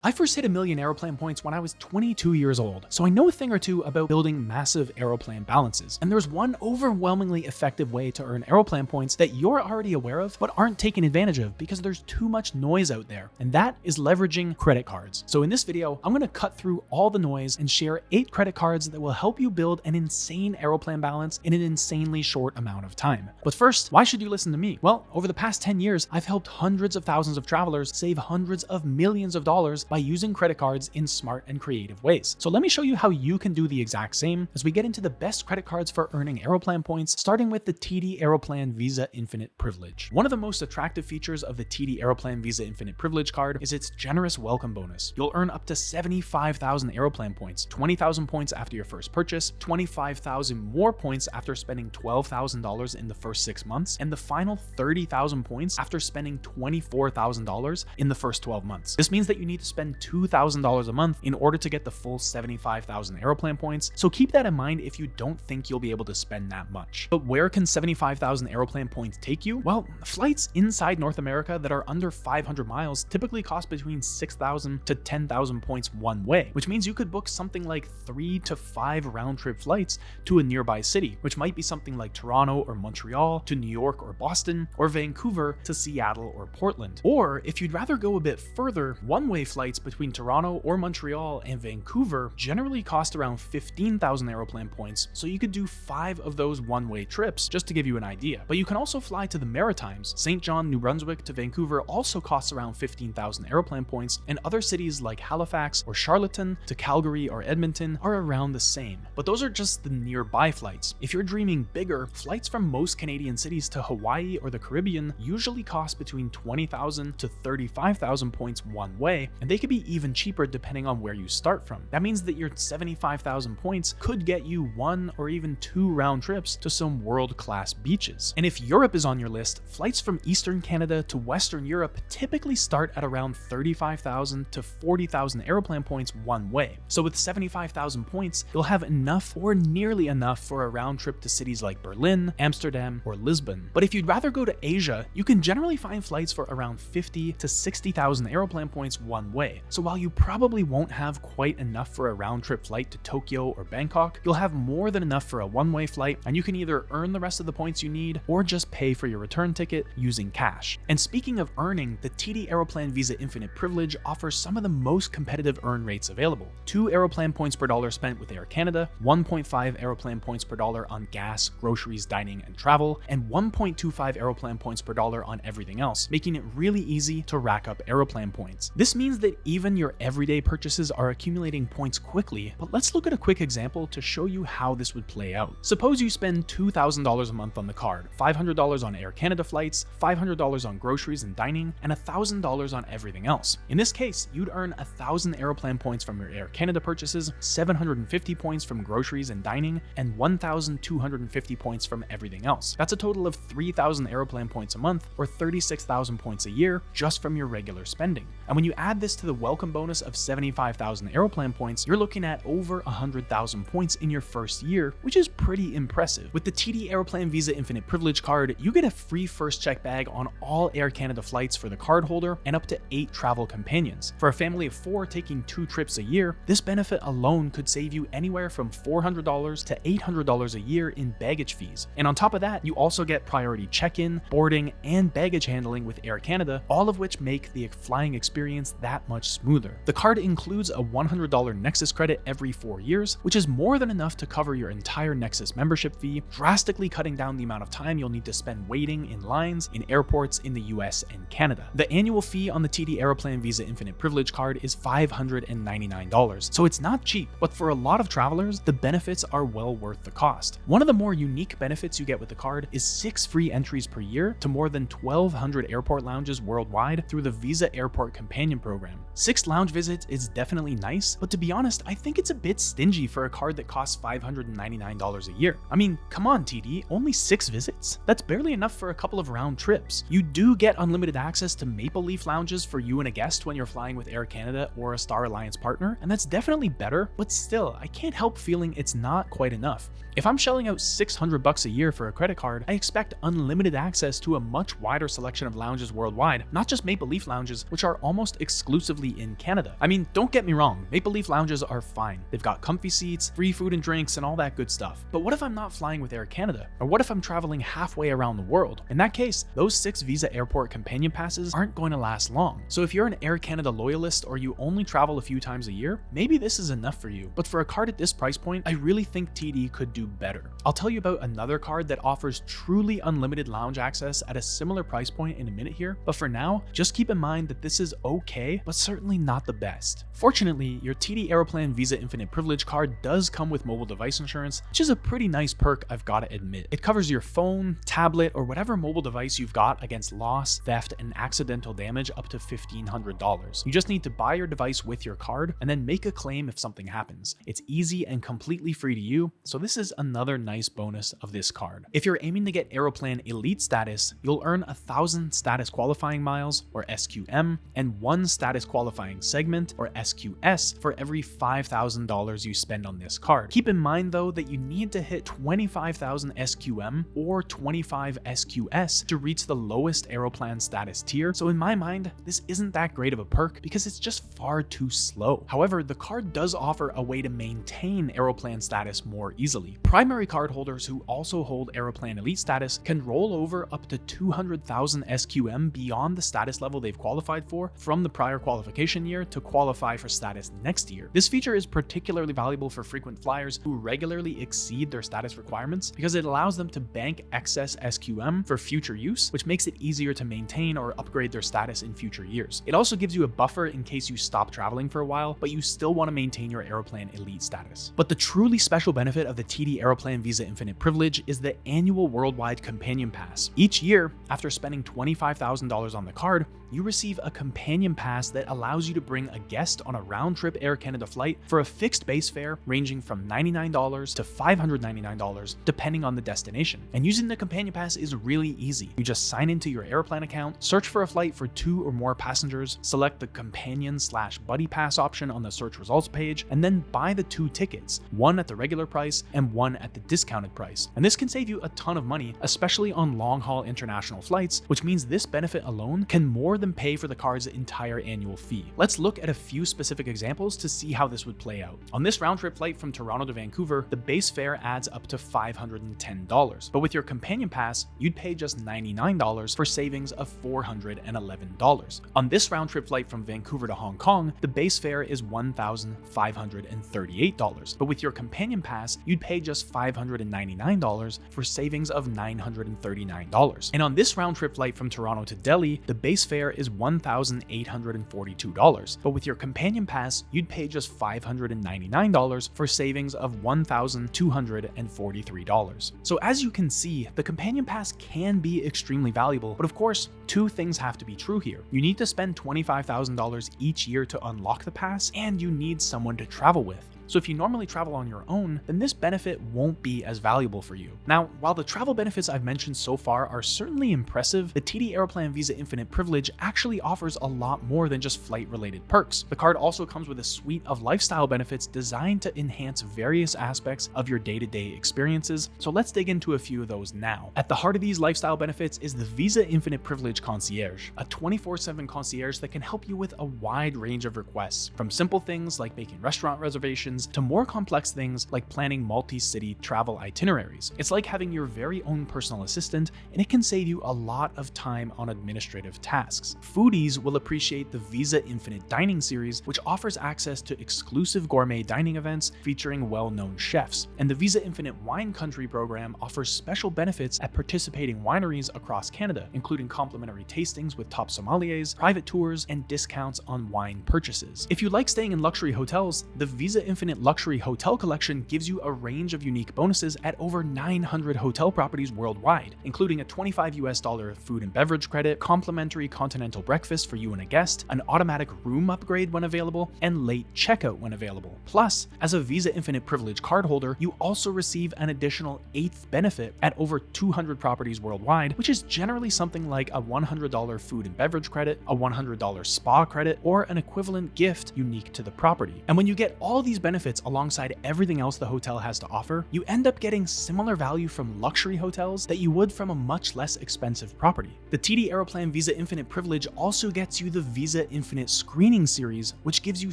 I first hit 1,000,000 Aeroplan points when I was 22 years old, so I know a thing or two about building massive Aeroplan balances. And there's one overwhelmingly effective way to earn Aeroplan points that you're already aware of but aren't taken advantage of because there's too much noise out there, and that is leveraging credit cards. So in this video, I'm going to cut through all the noise and share 8 credit cards that will help you build an insane Aeroplan balance in an insanely short amount of time. But first, why should you listen to me? Well, over the past 10 years, I've helped hundreds of thousands of travelers save hundreds of millions of dollars by using credit cards in smart and creative ways. So let me show you how you can do the exact same as we get into the best credit cards for earning Aeroplan points, starting with the TD Aeroplan Visa Infinite Privilege. One of the most attractive features of the TD Aeroplan Visa Infinite Privilege card is its generous welcome bonus. You'll earn up to 75,000 Aeroplan points, 20,000 points after your first purchase, 25,000 more points after spending $12,000 in the first 6 months, and the final 30,000 points after spending $24,000 in the first 12 months. This means that you need to spend $2,000 a month in order to get the full 75,000 Aeroplan points, so keep that in mind if you don't think you'll be able to spend that much. But where can 75,000 Aeroplan points take you? Well, flights inside North America that are under 500 miles typically cost between 6,000 to 10,000 points one way, which means you could book something like 3 to 5 round-trip flights to a nearby city, which might be something like Toronto or Montreal to New York or Boston, or Vancouver to Seattle or Portland. Or if you'd rather go a bit further, one-way flights between Toronto or Montreal and Vancouver generally cost around 15,000 Aeroplan points, so you could do 5 of those one-way trips, just to give you an idea. But you can also fly to the Maritimes. St. John, New Brunswick to Vancouver also costs around 15,000 Aeroplan points, and other cities like Halifax or Charlottetown to Calgary or Edmonton are around the same. But those are just the nearby flights. If you're dreaming bigger, flights from most Canadian cities to Hawaii or the Caribbean usually cost between 20,000 to 35,000 points one way, and they could be even cheaper depending on where you start from. That means that your 75,000 points could get you 1 or even 2 round trips to some world-class beaches. And if Europe is on your list, flights from Eastern Canada to Western Europe typically start at around 35,000 to 40,000 Aeroplan points one way. So with 75,000 points, you'll have enough or nearly enough for a round trip to cities like Berlin, Amsterdam, or Lisbon. But if you'd rather go to Asia, you can generally find flights for around 50 to 60,000 Aeroplan points one way. So while you probably won't have quite enough for a round-trip flight to Tokyo or Bangkok, you'll have more than enough for a one-way flight, and you can either earn the rest of the points you need or just pay for your return ticket using cash. And speaking of earning, the TD Aeroplan Visa Infinite Privilege offers some of the most competitive earn rates available. 2 Aeroplan points per dollar spent with Air Canada, 1.5 Aeroplan points per dollar on gas, groceries, dining, and travel, and 1.25 Aeroplan points per dollar on everything else, making it really easy to rack up Aeroplan points. This means that even your everyday purchases are accumulating points quickly, but let's look at a quick example to show you how this would play out. Suppose you spend $2,000 a month on the card, $500 on Air Canada flights, $500 on groceries and dining, and $1,000 on everything else. In this case, you'd earn 1,000 Aeroplan points from your Air Canada purchases, 750 points from groceries and dining, and 1,250 points from everything else. That's a total of 3,000 Aeroplan points a month, or 36,000 points a year, just from your regular spending. And when you add this to the welcome bonus of 75,000 Aeroplan points, you're looking at over 100,000 points in your first year, which is pretty impressive. With the TD Aeroplan Visa Infinite Privilege card, you get a free first check bag on all Air Canada flights for the cardholder and up to 8 travel companions. For a family of 4 taking 2 trips a year, this benefit alone could save you anywhere from $400 to $800 a year in baggage fees. And on top of that, you also get priority check-in, boarding, and baggage handling with Air Canada, all of which make the flying experience that much smoother. The card includes a $100 Nexus credit every 4 years, which is more than enough to cover your entire Nexus membership fee, drastically cutting down the amount of time you'll need to spend waiting in lines in airports in the US and Canada. The annual fee on the TD Aeroplan Visa Infinite Privilege card is $599, so it's not cheap, but for a lot of travelers, the benefits are well worth the cost. One of the more unique benefits you get with the card is 6 free entries per year to more than 1,200 airport lounges worldwide through the Visa Airport Companion Program. 6 lounge visits is definitely nice, but to be honest, I think it's a bit stingy for a card that costs $599 a year. I mean, come on TD, only 6 visits? That's barely enough for a couple of round trips. You do get unlimited access to Maple Leaf lounges for you and a guest when you're flying with Air Canada or a Star Alliance partner, and that's definitely better, but still, I can't help feeling it's not quite enough. If I'm shelling out $600 a year for a credit card, I expect unlimited access to a much wider selection of lounges worldwide, not just Maple Leaf lounges, which are almost exclusively be in Canada. I mean, don't get me wrong, Maple Leaf lounges are fine. They've got comfy seats, free food and drinks, and all that good stuff. But what if I'm not flying with Air Canada? Or what if I'm traveling halfway around the world? In that case, those 6 Visa Airport Companion Passes aren't going to last long. So if you're an Air Canada loyalist or you only travel a few times a year, maybe this is enough for you. But for a card at this price point, I really think TD could do better. I'll tell you about another card that offers truly unlimited lounge access at a similar price point in a minute here, but for now, just keep in mind that this is okay, but certainly not the best. Fortunately, your TD Aeroplan Visa Infinite Privilege card does come with mobile device insurance, which is a pretty nice perk, I've gotta admit. It covers your phone, tablet, or whatever mobile device you've got against loss, theft, and accidental damage up to $1,500. You just need to buy your device with your card and then make a claim if something happens. It's easy and completely free to you, so this is another nice bonus of this card. If you're aiming to get Aeroplan Elite status, you'll earn 1,000 status qualifying miles, or SQM, and 1 status qualifying segment, or SQS, for every $5,000 you spend on this card. Keep in mind though that you need to hit 25,000 SQM or 25 SQS to reach the lowest Aeroplan status tier, so in my mind, this isn't that great of a perk because it's just far too slow. However, the card does offer a way to maintain Aeroplan status more easily. Primary card holders who also hold Aeroplan Elite status can roll over up to 200,000 SQM beyond the status level they've qualified for from the prior qualification year to qualify for status next year. This feature is particularly valuable for frequent flyers who regularly exceed their status requirements because it allows them to bank excess SQM for future use, which makes it easier to maintain or upgrade their status in future years. It also gives you a buffer in case you stop traveling for a while, but you still want to maintain your Aeroplan Elite status. But the truly special benefit of the TD Aeroplan Visa Infinite Privilege is the annual worldwide Companion Pass. Each year, after spending $25,000 on the card, you receive a Companion Pass that allows you to bring a guest on a round-trip Air Canada flight for a fixed base fare ranging from $99 to $599 depending on the destination. And using the Companion Pass is really easy. You just sign into your Aeroplan account, search for a flight for 2 or more passengers, select the Companion/Buddy Pass option on the search results page, and then buy the 2 tickets, one at the regular price and one at the discounted price. And this can save you a ton of money, especially on long-haul international flights, which means this benefit alone can more than pay for the card's entire annual fee. Let's look at a few specific examples to see how this would play out. On this round-trip flight from Toronto to Vancouver, the base fare adds up to $510, but with your Companion Pass, you'd pay just $99 for savings of $411. On this round-trip flight from Vancouver to Hong Kong, the base fare is $1,538, but with your Companion Pass, you'd pay just $599 for savings of $939. And on this round-trip flight from Toronto to Delhi, the base fare is $1,842, but with your Companion Pass, you'd pay just $599 for savings of $1,243. So as you can see, the Companion Pass can be extremely valuable, but of course, 2 things have to be true here. You need to spend $25,000 each year to unlock the pass, and you need someone to travel with. So if you normally travel on your own, then this benefit won't be as valuable for you. Now, while the travel benefits I've mentioned so far are certainly impressive, the TD Aeroplan Visa Infinite Privilege actually offers a lot more than just flight-related perks. The card also comes with a suite of lifestyle benefits designed to enhance various aspects of your day-to-day experiences, so let's dig into a few of those now. At the heart of these lifestyle benefits is the Visa Infinite Privilege Concierge, a 24/7 concierge that can help you with a wide range of requests, from simple things like making restaurant reservations to more complex things like planning multi-city travel itineraries. It's like having your very own personal assistant, and it can save you a lot of time on administrative tasks. Foodies will appreciate the Visa Infinite Dining series, which offers access to exclusive gourmet dining events featuring well-known chefs. And the Visa Infinite Wine Country program offers special benefits at participating wineries across Canada, including complimentary tastings with top sommeliers, private tours, and discounts on wine purchases. If you like staying in luxury hotels, the Visa Infinite Luxury Hotel Collection gives you a range of unique bonuses at over 900 hotel properties worldwide, including a $25 food and beverage credit, complimentary continental breakfast for you and a guest, an automatic room upgrade when available, and late checkout when available. Plus, as a Visa Infinite Privilege cardholder, you also receive an additional 8th benefit at over 200 properties worldwide, which is generally something like a $100 food and beverage credit, a $100 spa credit, or an equivalent gift unique to the property. And when you get all these benefits benefits alongside everything else the hotel has to offer, you end up getting similar value from luxury hotels that you would from a much less expensive property. The TD Aeroplan Visa Infinite privilege also gets you the Visa Infinite Screening Series, which gives you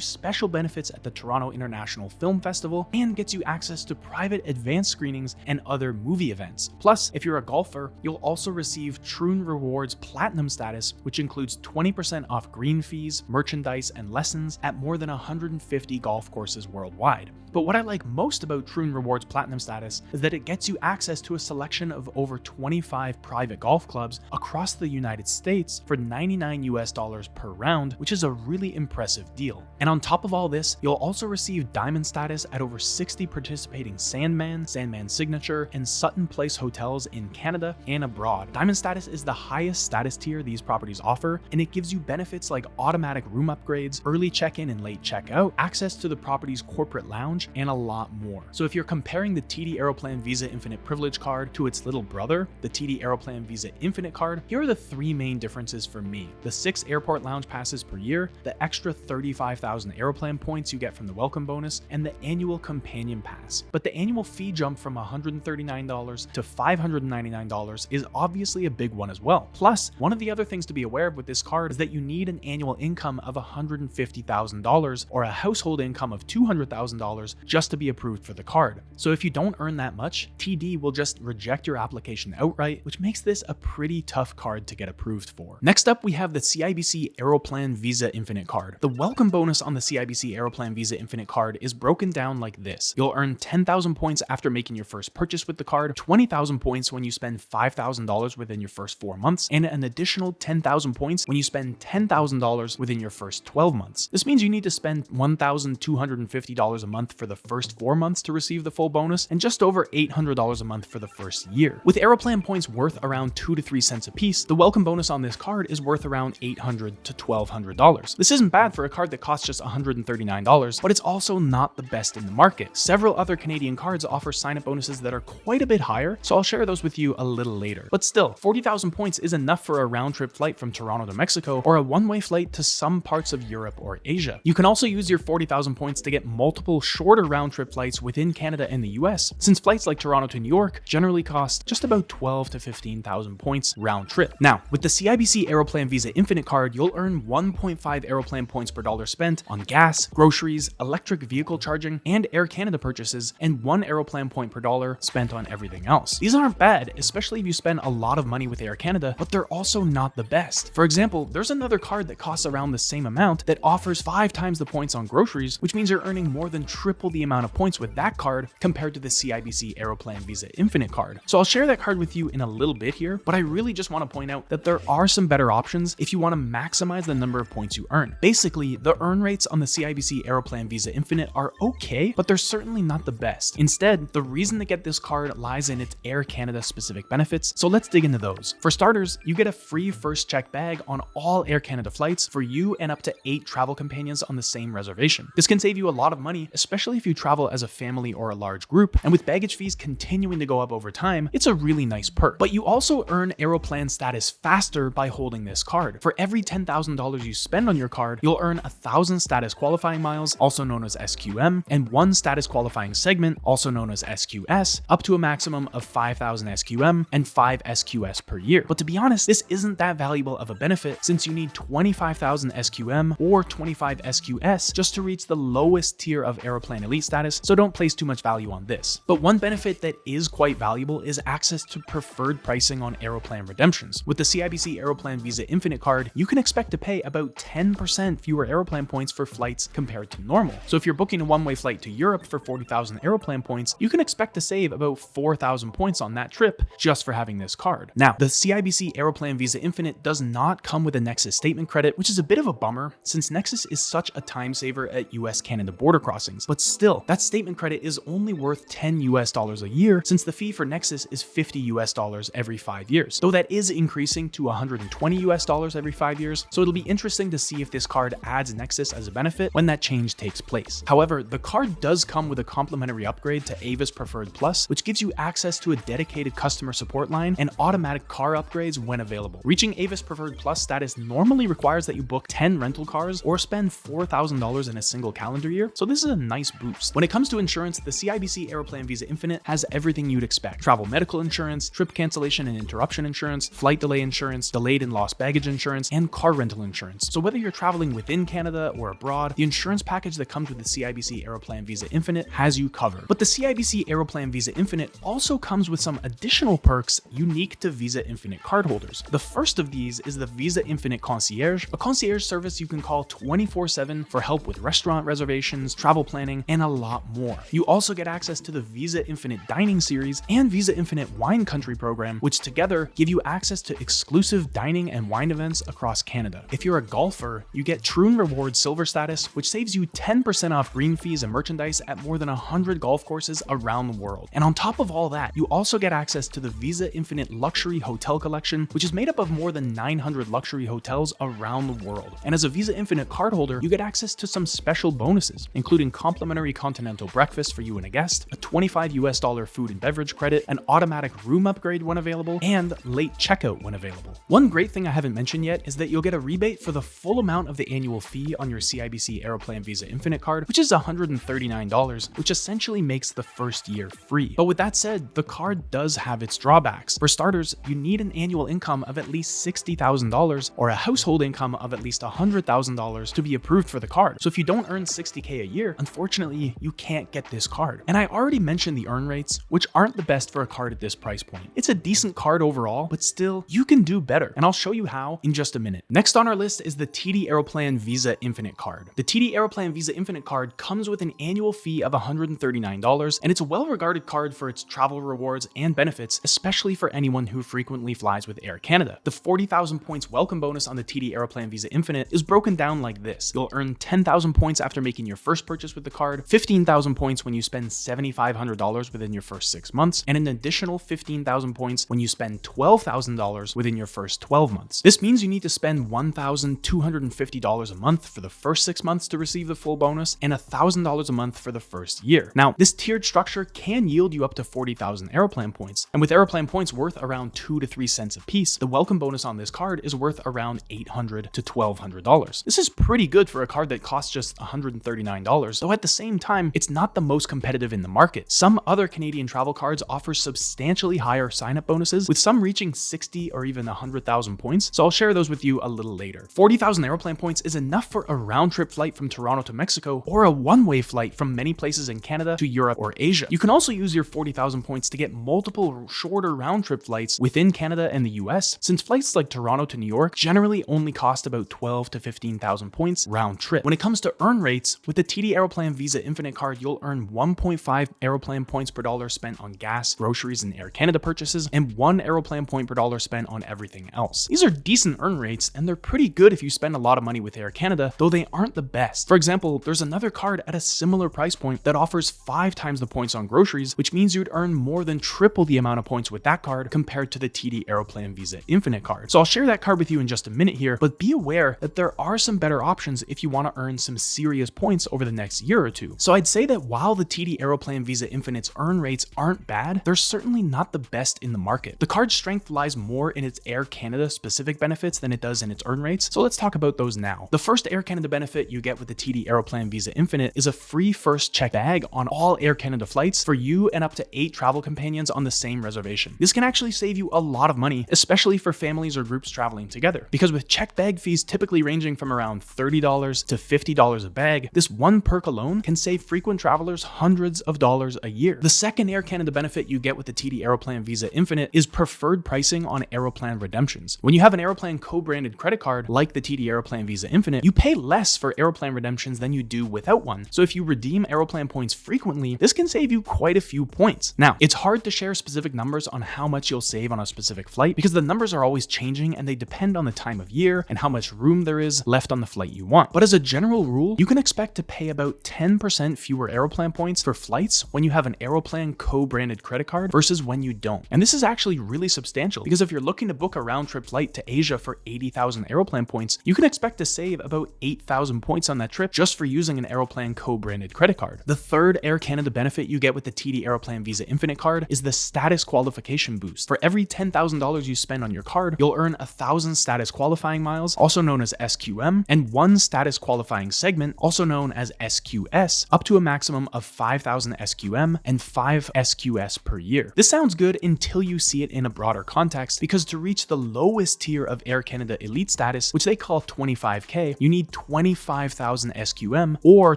special benefits at the Toronto International Film Festival and gets you access to private advanced screenings and other movie events. Plus, if you're a golfer, you'll also receive Troon Rewards Platinum status, which includes 20% off green fees, merchandise, and lessons at more than 150 golf courses worldwide. But what I like most about Troon Rewards Platinum status is that it gets you access to a selection of over 25 private golf clubs across the United States for $99 per round, which is a really impressive deal. And on top of all this, you'll also receive diamond status at over 60 participating Sandman Signature, and Sutton Place hotels in Canada and abroad. Diamond status is the highest status tier these properties offer, and it gives you benefits like automatic room upgrades, early check-in and late check-out, access to the property's corporate lounge, and a lot more. So if you're comparing the TD Aeroplan Visa Infinite Privilege card to its little brother, the TD Aeroplan Visa Infinite card, here are the three main differences for me: the 6 airport lounge passes per year, the extra 35,000 Aeroplan points you get from the welcome bonus, and the annual companion pass. But the annual fee jump from $139 to $599 is obviously a big one as well. Plus, one of the other things to be aware of with this card is that you need an annual income of $150,000 or a household income of $200,000 just to be approved for the card. So if you don't earn that much, TD will just reject your application outright, which makes this a pretty tough card to get approved for. Next up, we have the CIBC Aeroplan Visa Infinite card. The welcome bonus on the CIBC Aeroplan Visa Infinite card is broken down like this. You'll earn 10,000 points after making your first purchase with the card, 20,000 points when you spend $5,000 within your first 4 months, and an additional 10,000 points when you spend $10,000 within your first 12 months. This means you need to spend $1,250 a month for the first 4 months to receive the full bonus, and just over $800 a month for the first year. With Aeroplan points worth around 2 to 3 cents a piece, the welcome bonus on this card is worth around $800 to $1,200. This isn't bad for a card that costs just $139, but it's also not the best in the market. Several other Canadian cards offer sign-up bonuses that are quite a bit higher, so I'll share those with you a little later. But still, 40,000 points is enough for a round-trip flight from Toronto to Mexico or a one-way flight to some parts of Europe or Asia. You can also use your 40,000 points to get multiple shorter round-trip flights within Canada and the US, since flights like Toronto to New York generally cost just about 12 to 15,000 points round trip. Now, with the CIBC Aeroplan Visa Infinite card, you'll earn 1.5 Aeroplan points per dollar spent on gas, groceries, electric vehicle charging, and Air Canada purchases, and 1 Aeroplan point per dollar spent on everything else. These aren't bad, especially if you spend a lot of money with Air Canada, but they're also not the best. For example, there's another card that costs around the same amount that offers 5 times the points on groceries, which means you're earning more than triple the amount of points with that card compared to the CIBC Aeroplan Visa Infinite card. So I'll share that card with you in a little bit here, but I really just want to point out that there are some better options if you want to maximize the number of points you earn. Basically, the earn rates on the CIBC Aeroplan Visa Infinite are okay, but they're certainly not the best. Instead, the reason to get this card lies in its Air Canada specific benefits, so let's dig into those. For starters, you get a free first check bag on all Air Canada flights for you and up to 8 travel companions on the same reservation. This can save you a lot of money, especially if you travel as a family or a large group, and with baggage fees continuing to go up over time, it's a really nice perk. But you also earn Aeroplan status faster by holding this card. For every $10,000 you spend on your card, you'll earn 1,000 status qualifying miles, also known as SQM, and 1 status qualifying segment, also known as SQS, up to a maximum of 5,000 SQM and 5 SQS per year. But to be honest, this isn't that valuable of a benefit since you need 25,000 SQM or 25 SQS just to reach the lowest tier of Aeroplan Elite status, so don't place too much value on this. But one benefit that is quite valuable is access to preferred pricing on Aeroplan redemptions. With the CIBC Aeroplan Visa Infinite card, you can expect to pay about 10% fewer Aeroplan points for flights compared to normal. So if you're booking a one-way flight to Europe for 40,000 Aeroplan points, you can expect to save about 4,000 points on that trip just for having this card. Now, the CIBC Aeroplan Visa Infinite does not come with a Nexus statement credit, which is a bit of a bummer since Nexus is such a time saver at US-Canada border crossings. But still, that statement credit is only worth $10 a year since the fee for Nexus is $50 every 5 years, though that is increasing to $120 every 5 years. So it'll be interesting to see if this card adds Nexus as a benefit when that change takes place. However, the card does come with a complimentary upgrade to Avis Preferred Plus, which gives you access to a dedicated customer support line and automatic car upgrades when available. Reaching Avis Preferred Plus status normally requires that you book 10 rental cars or spend $4,000 in a single calendar year, so this is a nice boost. When it comes to insurance, the CIBC Aeroplan Visa Infinite has everything you'd expect: travel medical insurance, trip cancellation and interruption insurance, flight delay insurance, delayed and lost baggage insurance, and car rental insurance. So whether you're traveling within Canada or abroad, the insurance package that comes with the CIBC Aeroplan Visa Infinite has you covered. But the CIBC Aeroplan Visa Infinite also comes with some additional perks unique to Visa Infinite cardholders. The first of these is the Visa Infinite Concierge, a concierge service you can call 24/7 for help with restaurant reservations, travel planning, and a lot more. You also get access to the Visa Infinite Dining Series and Visa Infinite Wine Country program, which together give you access to exclusive dining and wine events across Canada. If you're a golfer, you get Troon Rewards Silver status, which saves you 10% off green fees and merchandise at more than 100 golf courses around the world. And on top of all that, you also get access to the Visa Infinite Luxury Hotel Collection, which is made up of more than 900 luxury hotels around the world. And as a Visa Infinite cardholder, you get access to some special bonuses, including complimentary continental breakfast for you and a guest, a $25 food and beverage credit, an automatic room upgrade when available, and late checkout when available. One great thing I haven't mentioned yet is that you'll get a rebate for the full amount of the annual fee on your CIBC Aeroplan Visa Infinite card, which is $139, which essentially makes the first year free. But with that said, the card does have its drawbacks. For starters, you need an annual income of at least $60,000 or a household income of at least $100,000 to be approved for the card. So if you don't earn $60K a year, unfortunately, you can't get this card. And I already mentioned the earn rates, which aren't the best for a card at this price point. It's a decent card overall, but still, you can do better. And I'll show you how in just a minute. Next on our list is the TD Aeroplan Visa Infinite card. The TD Aeroplan Visa Infinite card comes with an annual fee of $139, and it's a well-regarded card for its travel rewards and benefits, especially for anyone who frequently flies with Air Canada. The 40,000 points welcome bonus on the TD Aeroplan Visa Infinite is broken down like this. You'll earn 10,000 points after making your first purchase with the card, 15,000 points when you spend $7,500 within your first 6 months, and an additional 15,000 points when you spend $12,000 within your first 12 months. This means you need to spend $1,250 a month for the first 6 months to receive the full bonus, and $1,000 a month for the first year. Now, this tiered structure can yield you up to 40,000 Aeroplan points, and with Aeroplan points worth around 2 to 3 cents a piece, the welcome bonus on this card is worth around $800 to $1,200. This is pretty good for a card that costs just $139, though at the same time, it's not the most competitive in the market. Some other Canadian travel cards offer substantially higher sign-up bonuses, with some reaching 60 or even 100,000 points, so I'll share those with you a little later. 40,000 Aeroplan points is enough for a round-trip flight from Toronto to Mexico, or a one-way flight from many places in Canada to Europe or Asia. You can also use your 40,000 points to get multiple shorter round-trip flights within Canada and the US, since flights like Toronto to New York generally only cost about 12 to 15,000 points round trip. When it comes to earn rates, with the TD Aeroplan Visa Infinite card, you'll earn 1.5 Aeroplan points per dollar spent on gas, groceries, and Air Canada purchases, and 1 Aeroplan point per dollar spent on everything else. These are decent earn rates, and they're pretty good if you spend a lot of money with Air Canada, though they aren't the best. For example, there's another card at a similar price point that offers 5 times the points on groceries, which means you'd earn more than triple the amount of points with that card compared to the TD Aeroplan Visa Infinite card. So I'll share that card with you in just a minute here, but be aware that there are some better options if you want to earn some serious points over the next year or two. So I'd say that while the TD Aeroplan Visa Infinite's earn rates aren't bad, they're certainly not the best in the market. The card's strength lies more in its Air Canada specific benefits than it does in its earn rates, so let's talk about those now. The first Air Canada benefit you get with the TD Aeroplan Visa Infinite is a free first check bag on all Air Canada flights for you and up to 8 travel companions on the same reservation. This can actually save you a lot of money, especially for families or groups traveling together, because with check bag fees typically ranging from around $30 to $50 a bag, this one perk alone can save frequent travelers hundreds of dollars a year. The second Air Canada benefit you get with the TD Aeroplan Visa Infinite is preferred pricing on Aeroplan redemptions. When you have an Aeroplan co-branded credit card like the TD Aeroplan Visa Infinite, you pay less for Aeroplan redemptions than you do without one. So if you redeem Aeroplan points frequently, this can save you quite a few points. Now, it's hard to share specific numbers on how much you'll save on a specific flight because the numbers are always changing and they depend on the time of year and how much room there is left on the flight you want. But as a general rule, you can expect to pay about 10% fewer Aeroplan points for flights when you have an Aeroplan co-branded credit card versus when you don't. And this is actually really substantial because if you're looking to book a round-trip flight to Asia for 80,000 Aeroplan points, you can expect to save about 8,000 points on that trip just for using an Aeroplan co-branded credit card. The third Air Canada benefit you get with the TD Aeroplan Visa Infinite card is the status qualification boost. For every $10,000 you spend on your card, you'll earn 1,000 status qualifying miles, also known as SQM, and 1 status qualifying segment, also known as SQS up to a maximum of 5,000 SQM and 5 SQS per year. This sounds good until you see it in a broader context, because to reach the lowest tier of Air Canada Elite status, which they call 25K, you need 25,000 SQM or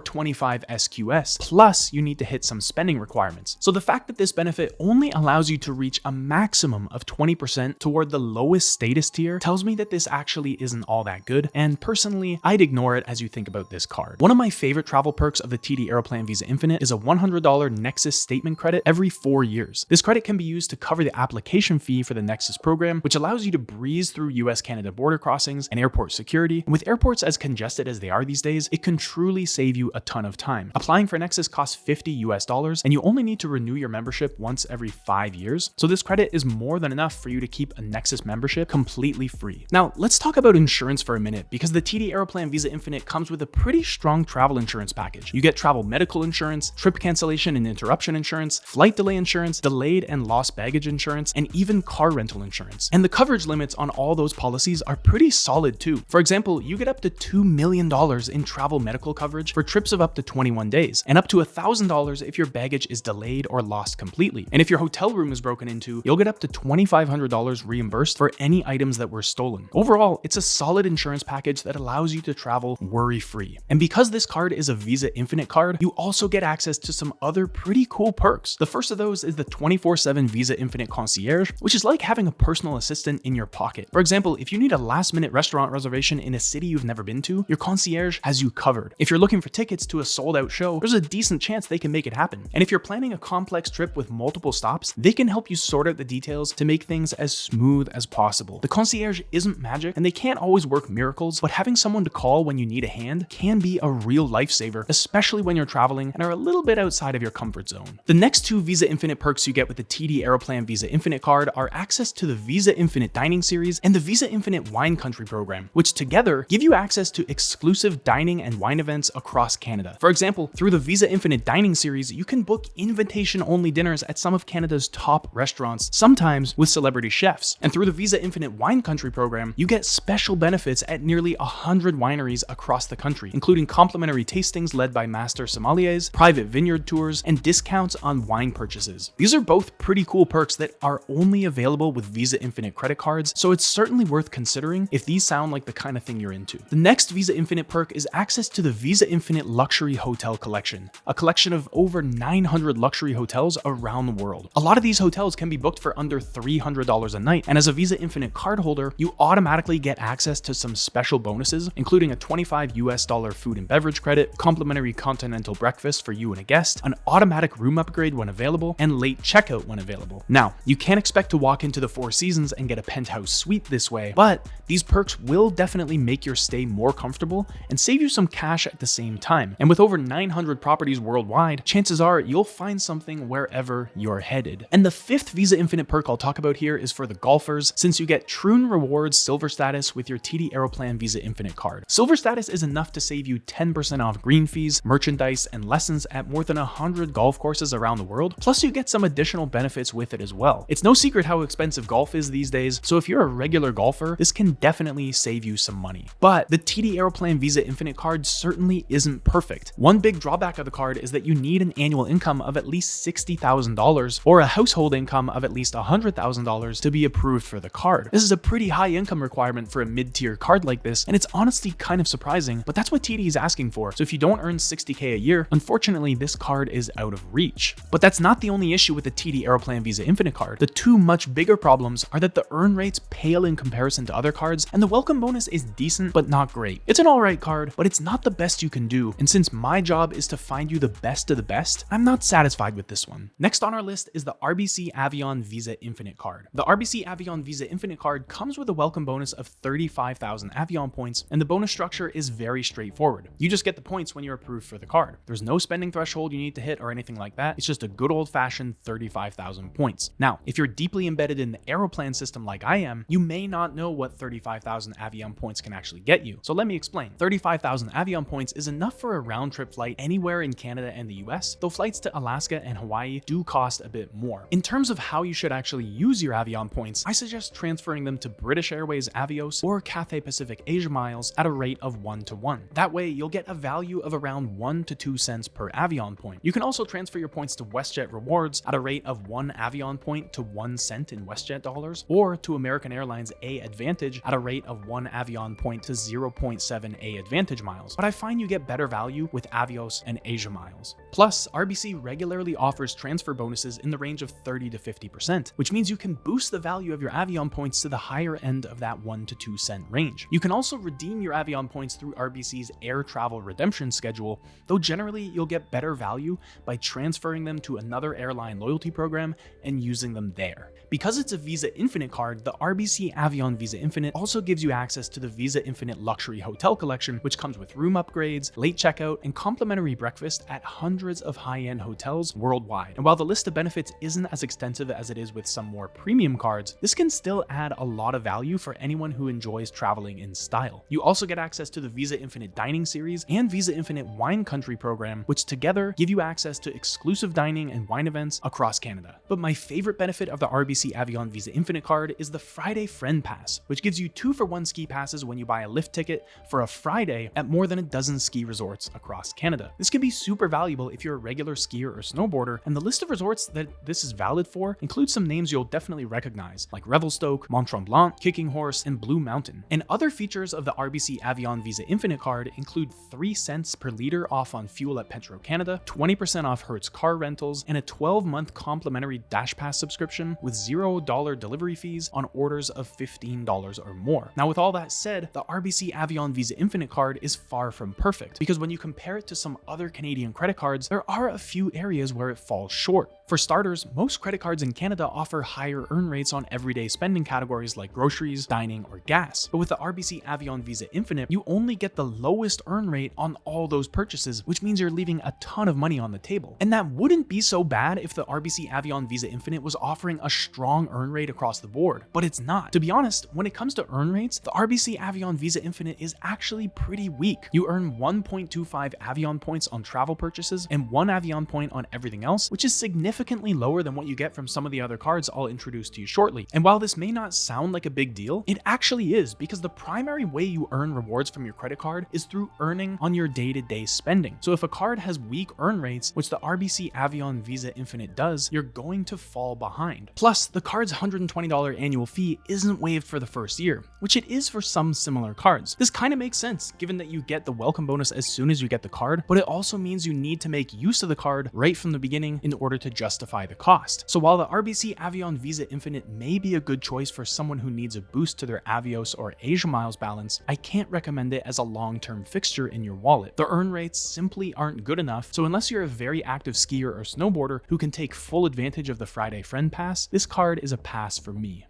25 SQS, plus you need to hit some spending requirements. So the fact that this benefit only allows you to reach a maximum of 20% toward the lowest status tier tells me that this actually isn't all that good, and personally, I'd ignore it as you think about this card. One of my favorite travel perks of the TD Aeroplan Visa Infinite is a $100 Nexus statement credit every 4 years. This credit can be used to cover the application fee for the Nexus program, which allows you to breeze through US-Canada border crossings and airport security. And with airports as congested as they are these days, it can truly save you a ton of time. Applying for Nexus costs $50 and you only need to renew your membership once every 5 years. So this credit is more than enough for you to keep a Nexus membership completely free. Now, let's talk about insurance for a minute, because the TD Aeroplan Visa Infinite comes with a pretty strong travel insurance package. You get travel medical insurance, trip cancellation and interruption insurance, flight delay insurance, delayed and lost baggage insurance, and even car rental insurance. And the coverage limits on all those policies are pretty solid too. For example, you get up to $2 million in travel medical coverage for trips of up to 21 days, and up to $1,000 if your baggage is delayed or lost completely. And if your hotel room is broken into, you'll get up to $2,500 reimbursed for any items that were stolen. Overall, it's a solid insurance package that allows you to travel worry-free. And because this card is a Visa Infinite card, you also get access to some other pretty cool perks. The first of those is the 24/7 Visa Infinite Concierge, which is like having a personal assistant in your pocket. For example, if you need a last-minute restaurant reservation in a city you've never been to, your concierge has you covered. If you're looking for tickets to a sold-out show, there's a decent chance they can make it happen. And if you're planning a complex trip with multiple stops, they can help you sort out the details to make things as smooth as possible. The concierge isn't magic, and they can't always work miracles, but having someone to call when you need a hand can be a real lifesaver, especially when you're traveling and are a little bit outside of your comfort zone. The next two Visa Infinite perks you get with the TD Aeroplan Visa Infinite card are access to the Visa Infinite Dining Series and the Visa Infinite Wine Country program, which together give you access to exclusive dining and wine events across Canada. For example, through the Visa Infinite Dining Series, you can book invitation-only dinners at some of Canada's top restaurants, sometimes with celebrity chefs. And through the Visa Infinite Wine Country program, you get special benefits at nearly 100 wineries across the country, including complimentary tastings led by master sommeliers, private vineyard tours, and discounts on wine purchases. These are both pretty cool perks that are only available with Visa Infinite credit cards, so it's certainly worth considering if these sound like the kind of thing you're into. The next Visa Infinite perk is access to the Visa Infinite Luxury Hotel Collection, a collection of over 900 luxury hotels around the world. A lot of these hotels can be booked for under $300 a night, and as a Visa Infinite card holder, you automatically get access to some special bonuses, including a $25 food and beverage credit, complimentary continental breakfast for you and a guest, an automatic room upgrade when available, and late checkout when available. Now, you can't expect to walk into the Four Seasons and get a penthouse suite this way, but these perks will definitely make your stay more comfortable and save you some cash at the same time. And with over 900 properties worldwide, chances are you'll find something wherever you're headed. And the fifth Visa Infinite perk I'll talk about here is for the golfers, since you get Troon Rewards Silver status with your TD Aeroplan Visa Infinite card. Silver status is enough to save you 10% off green fees, merchandise, and lessons at more than 100 golf courses around the world, plus you get some additional benefits with it as well. It's no secret how expensive golf is these days, so if you're a regular golfer, this can definitely save you some money. But the TD Aeroplan Visa Infinite card certainly isn't perfect. One big drawback of the card is that you need an annual income of at least $60,000 or a household income of at least $100,000 to be approved for the card. This is a pretty high income requirement for a mid-tier card like this, and it's honestly kind of surprising, but that's what TD is asking for. So if you don't earn $60K a year, unfortunately this card is out of reach. But that's not the only issue with the TD Aeroplan Visa Infinite card. The two much bigger problems are that the earn rates pale in comparison to other cards, and the welcome bonus is decent but not great. It's an alright card, but it's not the best you can do, and since my job is to find you the best of the best, I'm not satisfied with this one. Next on our list is the RBC Avion Visa Infinite card. The RBC Avion Visa Infinite card comes with a welcome bonus of 35,000 Avion points, and the bonus structure is very straightforward. You just get the points when you're approved for the card. There's no spending threshold you need to hit or anything like that. It's just a good old-fashioned 35,000 points. Now, if you're deeply embedded in the Aeroplan system like I am, you may not know what 35,000 Avion points can actually get you. So let me explain. 35,000 Avion points is enough for a round-trip flight anywhere in Canada and the US, though flights to Alaska and Hawaii do cost a bit more. In terms of how you should actually use your Avion points, I suggest transferring them to British Airways Avios or Cathay Pacific Asia Miles at a rate of 1-to-1. That way, you'll get a value value of around 1 to 2 cents per Avion point. You can also transfer your points to WestJet Rewards at a rate of 1 Avion point to 1 cent in WestJet dollars, or to American Airlines A Advantage at a rate of 1 Avion point to 0.7 A Advantage miles. But I find you get better value with Avios and Asia miles. Plus, RBC regularly offers transfer bonuses in the range of 30 to 50%, which means you can boost the value of your Avion points to the higher end of that 1 to 2 cent range. You can also redeem your Avion points through RBC's air travel redemption schedule, though generally you'll get better value by transferring them to another airline loyalty program and using them there. Because it's a Visa Infinite card, the RBC Avion Visa Infinite also gives you access to the Visa Infinite Luxury Hotel Collection, which comes with room upgrades, late checkout, and complimentary breakfast at hundreds of high-end hotels worldwide. And while the list of benefits isn't as extensive as it is with some more premium cards, this can still add a lot of value for anyone who enjoys traveling in style. You also get access to the Visa Infinite Dining Series and Visa Infinite Wine Country program, which together give you access to exclusive dining and wine events across Canada. But my favorite benefit of the RBC Avion Visa Infinite card is the Friday Friend Pass, which gives you 2-for-1 ski passes when you buy a lift ticket for a Friday at more than a dozen ski resorts across Canada. This can be super valuable if you're a regular skier or snowboarder, and the list of resorts that this is valid for includes some names you'll definitely recognize, like Revelstoke, Mont Tremblant, Kicking Horse, and Blue Mountain. And other features of the RBC Avion Visa Infinite card include 3 cents per liter off on fuel at Petro-Canada, 20% off Hertz car rentals, and a 12-month complimentary Dash Pass subscription with $0 delivery fees on orders of $15 or more. Now, with all that said, the RBC Avion Visa Infinite card is far from perfect, because when you compare it to some other Canadian credit cards, there are a few areas where it falls short. For starters, most credit cards in Canada offer higher earn rates on everyday spending categories like groceries, dining, or gas. But with the RBC Avion Visa Infinite, you only get the lowest earn rate on all those purchases, which means you're leaving a ton of money on the table. And that wouldn't be so bad if the RBC Avion Visa Infinite was offering a strong earn rate across the board, but it's not. To be honest, when it comes to earn rates, the RBC Avion Visa Infinite is actually pretty weak. You earn 1.25 Avion points on travel purchases and 1 Avion point on everything else, which is significantly lower than what you get from some of the other cards I'll introduce to you shortly. And while this may not sound like a big deal, it actually is, because the primary way you earn rewards from your credit card is through earning on your day-to-day spending. So if a card has weak earn rates, which the RBC Avion Visa Infinite does, you're going to fall behind. Plus, the card's $120 annual fee isn't waived for the first year, which it is for some similar cards. This kind of makes sense, given that you get the welcome bonus as soon as you get the card, but it also means you need to make use of the card right from the beginning in order to justify the cost. So while the RBC Avion Visa Infinite may be a good choice for someone who needs a boost to their Avios or Asia miles balance, I can't recommend it as a long-term fixture in your wallet. The earn rates simply aren't good enough, so unless you're a very active skier or snowboarder who can take full advantage of the Friday Friend Pass, this card is a pass for me.